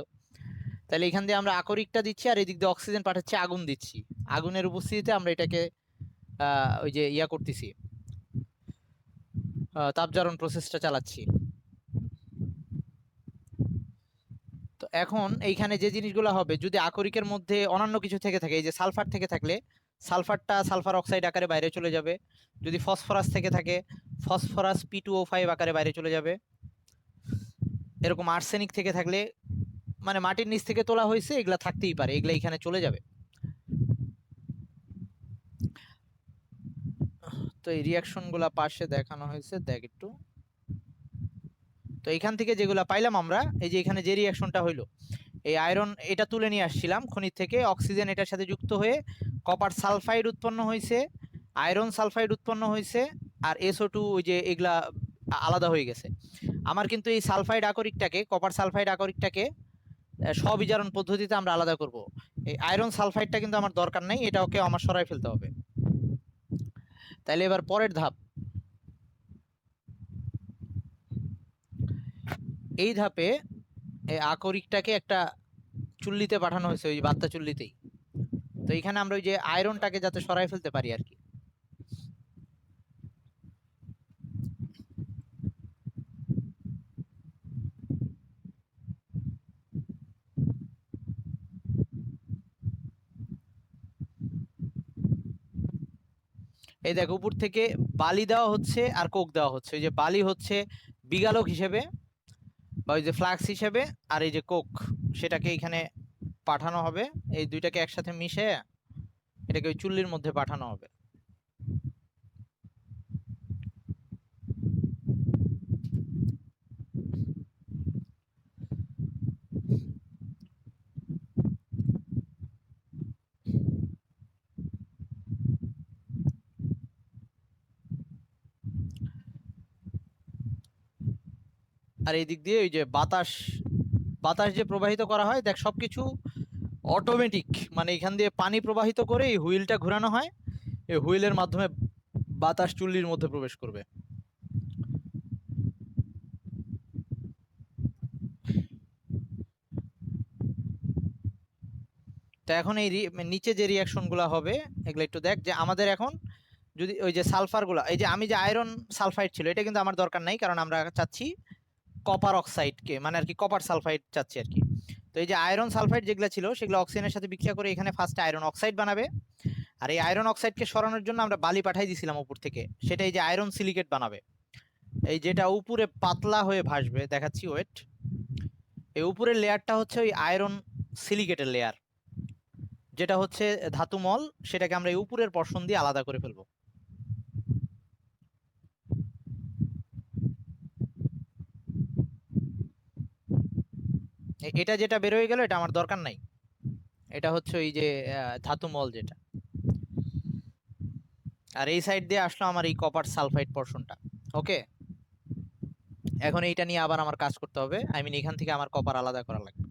তাহলে এখান দিয়ে আমরা আকরিকটা দিচ্ছি আর এদিক দিয়ে অক্সিজেন পাঠাচ্ছি, আগুন দিচ্ছি, আগুনের উপস্থিতিতে আমরা এটাকে ওই যে ইয়া করতেছি, তাপজারণ প্রসেসটা চালাচ্ছি। তো এখন এইখানে যে জিনিসগুলো হবে, যদি আকরিকের মধ্যে অন্যান্য কিছু থেকে থাকে, এই যে সালফার থেকে থাকলে সালফারটা সালফার অক্সাইড আকারে বাইরে চলে যাবে, যদি ফসফরাস থেকে থাকে ফসফরাস P2O5 আকারে বাইরে চলে যাবে, এরকম আর্সেনিক থেকে থাকলে, মানে মাটির নিচ থেকে তোলা হয়েছে এগুলা থাকতেই পারে, এগুলা এখানে চলে যাবে। তো এই রিয়াকশন গুলা পাশে দেখানো হয়েছে, দেখ একটু। তো এখান থেকে যেগুলা পাইলাম আমরা, এই যে এখানে যে রিয়াকশনটা হইলো, এই আয়রন এটা তুলে নিয়ে আসছিলাম খনি থেকে, অক্সিজেন এটার সাথে যুক্ত হয়ে কপার সালফাইড উৎপন্ন হয়েছে, আয়রন সালফাইড উৎপন্ন হয়েছে, আর SO2 ওই যে এগুলা আলাদা হয়ে গেছে। আমার কিন্তু এই সালফাইড আকরিকটাকে, কপার সালফাইড আকরিকটাকে স্ববিজারণ পদ্ধতিতে আমরা আলাদা করব। এই আয়রন সালফাইডটা কিন্তু আমার দরকার নাই, এটা ওকে আমার সরাই ফেলতে হবে। তাইলে এবার পরের ধাপ, এই ধাপে এই আকরিকটাকে একটা চুল্লিতে পাঠানো হয়েছে, ওই বাত্তা চুল্লিতেই। তো এখানে আমরা ওই যে আয়রনটাকে যাতে সরাই ফেলতে পারি আর কি। এই দেখ, উপর থেকে বালি দেওয়া হচ্ছে আর কোক দেওয়া হচ্ছে, ওই যে বালি হচ্ছে বিগালক হিসেবে বা ওই যে ফ্লাক্স হিসেবে, আর এই যে কোক সেটাকে এখানে পাঠানো হবে, এই দুইটাকে একসাথে মিশে এটাকে ওই চুল্লির মধ্যে পাঠানো হবে। আর এই দিক দিয়ে ওই যে বাতাস বাতাস যে প্রবাহিত করা হয়, দেখ সবকিছু অটোমেটিক, মানে এখান দিয়ে পানি প্রবাহিত করে এই হুইলটা ঘোরানো হয়, এই হুইলের মাধ্যমে বাতাস চুল্লির মধ্যে প্রবেশ করবে। তো এখন এই নিচে যে রিয়াকশন গুলা হবে এগুলো একটু দেখ, যে আমাদের এখন যদি ওই যে সালফার গুলা, এই যে আমি যে আয়রন সালফাইড ছিল এটা কিন্তু আমার দরকার নাই, কারণ আমরা চাচ্ছি কপার অক্সাইডকে, মানে আর কি কপার সালফাইড চাচ্ছি আর কি। তো এই যে আয়রন সালফাইড যেগুলো ছিল সেগুলো অক্সিজেনের সাথে বিক্রিয়া করে এখানে ফার্স্ট আয়রন অক্সাইড বানাবে, আর এই আয়রন অক্সাইডকে সরানোর জন্য আমরা বালি পাঠাই দিয়েছিলাম উপর থেকে, সেটা এই যে আয়রন সিলিকেট বানাবে, এই যেটা উপরে পাতলা হয়ে ভাসবে, দেখাচ্ছি ওয়েট। এই উপরের লেয়ারটা হচ্ছে ওই আয়রন সিলিকেটের লেয়ার, যেটা হচ্ছে ধাতু মল, সেটাকে আমরা এই উপরের পর্ষণ দিয়ে আলাদা করে ফেলবো। এটা যেটা বের হয়ে গেল এটা আমার দরকার নাই, এটা হচ্ছে ওই যে ধাতু মল যেটা। আর এই সাইড দিয়ে আসলো আমার এই কপার সালফাইড পর্ষণটা। ওকে, এখন এইটা নিয়ে আবার আমার কাজ করতে হবে, আই মিন এখান থেকে আমার কপার আলাদা করা লাগবে।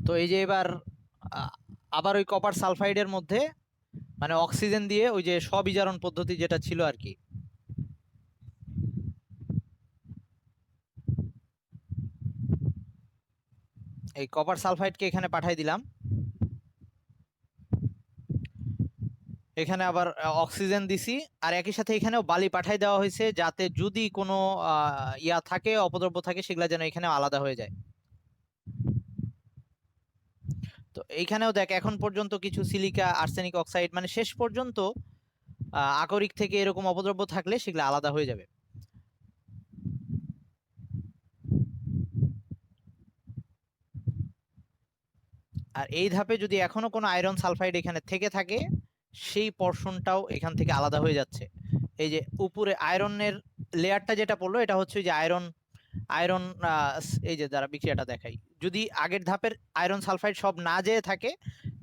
তো এই যে এবার আবার ওই কপার সালফাইডের মধ্যে মানে অক্সিজেন দিয়ে ওই যে স্ববিজারণ পদ্ধতি যেটা ছিল আর কি, এই কপার সালফাইডকে এখানে পাঠাই দিলাম, এখানে আবার অক্সিজেন দিছি, আর একই সাথে এখানেও বালি পাঠাই দেওয়া হয়েছে, যাতে যদি কোনো ইয়া থাকে, অপদ্রব্য থাকে, সেগুলা যেন এখানে আলাদা হয়ে যায়। তো এইখানেও দেখ এখন পর্যন্ত কিছু সিলিকা আর্সেনিক অক্সাইড, মানে শেষ পর্যন্ত আকরিক থেকে এরকম অপদ্রব্য থাকলে সেগুলো আলাদা হয়ে যাবে। আর এই ধাপে যদি এখনো কোনো আয়রন সালফাইড এখানে থেকে থাকে, সেই পর্শনটাও এখান থেকে আলাদা হয়ে যাচ্ছে। এই যে উপরে আয়রনের লেয়ারটা যেটা পড়লো, এটা হচ্ছে যে আয়রন আয়রন এই যে দ্বারা বিক্রিয়াটা দেখাই, যদি আগের ধাপের আয়রন সালফাইড সব না যেয়ে থাকে,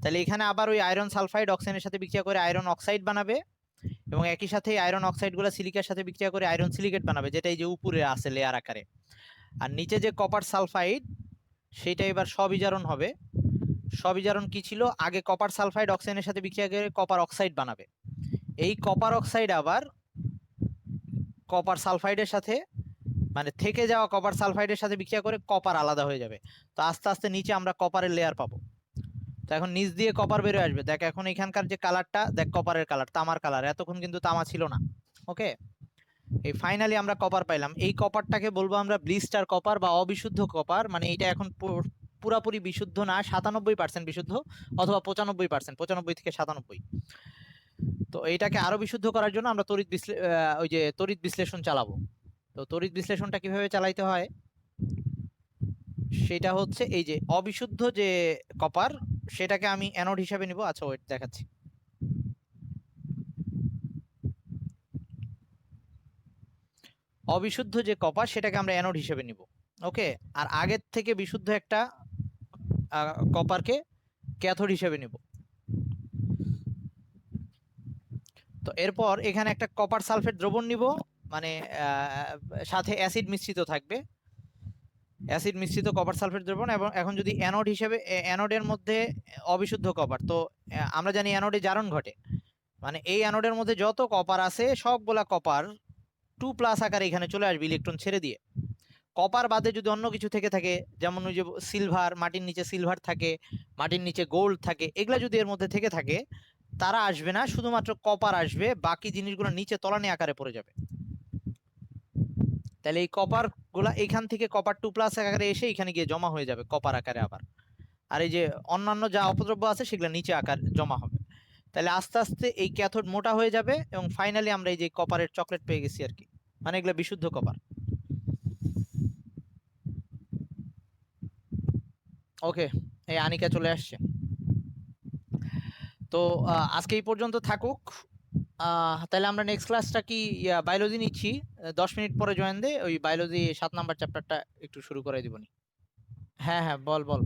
তাহলে এখানে আবার ওই আয়রন সালফাইড অক্সিজেনের সাথে বিক্রিয়া করে আয়রন অক্সাইড বানাবে, এবং একই সাথে আয়রন অক্সাইডগুলো সিলিকার সাথে বিক্রিয়া করে আয়রন সিলিকেট বানাবে, যেটা এই যে উপরে আছে লেয়ার আকারে। আর নিচে যে কপার সালফাইড, সেটা এবার স্ববিজারণ হবে। স্ববিজারণ কি ছিল, আগে কপার সালফাইড অক্সিজেনের সাথে বিক্রিয়া করে কপার অক্সাইড বানাবে, এই কপার অক্সাইড আবার কপার সালফাইডের সাথে, মানে থেকে যাওয়া কপার সালফাইডের সাথে বিক্রিয়া করে কপার আলাদা হয়ে যাবে। তো আস্তে আস্তে নিচে আমরা কপারের লেয়ার পাবো। তো এখন নিচ দিয়ে কপার বেরোয় আসবে, দেখ এখন এখানকার যে কালারটা, দেখ কপারের কালার, তামার কালার, এতক্ষণ কিন্তু তামা ছিল না। ওকে, এই ফাইনালি আমরা কপার পাইলাম, এই কপারটাকে বলবো আমরা ব্লিস্টার কপার বা অবিশুদ্ধ কপার, মানে এটা এখন পুরাপুরি বিশুদ্ধ না, 97% বিশুদ্ধ, অথবা 95%, 95 থেকে 97। তো এইটাকে আরো বিশুদ্ধ করার জন্য আমরা ওই যে তড়িৎ বিশ্লেষণ চালাবো। তো তড়িৎ বিশ্লেষণটা কিভাবে চালাইতে হয়, সেটা হচ্ছে এই যে অবিশুদ্ধ যে কপার, সেটাকে আমি অ্যানোড হিসাবে নিব। আচ্ছা ওয়েট দেখাচ্ছি। অবিশুদ্ধ যে কপার সেটাকে আমরা অ্যানোড হিসেবে নিব। ওকে, আর আগের থেকে বিশুদ্ধ একটা কপারকে ক্যাথোড হিসেবে নিব। তো এরপর এখানে একটা কপার সালফেট দ্রবণ নিব, মানে সাথে অ্যাসিড মিশ্রিত থাকবে, অ্যাসিড মিশ্রিত কপার সালফেট দ্রবণ। এবং এখন যদি অ্যানোড হিসেবে, অ্যানোডের মধ্যে অবিশুদ্ধ কপার, তো আমরা জানি অ্যানোডে জারণ ঘটে, মানে এই অ্যানোডের মধ্যে যত কপার আছে সবগুলা কপার 2+ আকারে এখানে চলে আসবে ইলেকট্রন ছেড়ে দিয়ে। কপার বাদে যদি অন্য কিছু থেকে থাকে, যেমন ওই যে সিলভার, মাটির নিচে সিলভার থাকে, মাটির নিচে গোল্ড থাকে, এগুলা যদি এর মধ্যে থেকে থাকে, তারা আসবে না, শুধুমাত্র কপার আসবে, বাকি জিনিসগুলো নিচে তলানি আকারে পড়ে যাবে। তাহলে এই কপার গুলা এখান থেকে কপার 2+ আকারে এসে এখানে গিয়ে জমা হয়ে যাবে কপার আকারে আবার, আর এই যে অন্যান্য যা অপদ্রব্য আছে সেগুলো নিচে আকার জমা হবে। তাহলে আস্তে আস্তে এই ক্যাথোড মোটা হয়ে যাবে, এবং ফাইনালি আমরা এই যে কপারের চকলেট পেয়ে গেছি আর কি, মানে এগুলো বিশুদ্ধ কপার। ওকে, এই আনিকা চলে আসছে। তো আজকে এই পর্যন্ত থাকুক। তাহলে আমরা নেক্সট ক্লাসটা কি বায়োলজি নিচ্ছি, 10 মিনিট পরে জয়েন দে, ওই বায়োলজি 7 নাম্বার চ্যাপ্টারটা একটু শুরু করে দিবনি। হ্যাঁ হ্যাঁ, বল বল।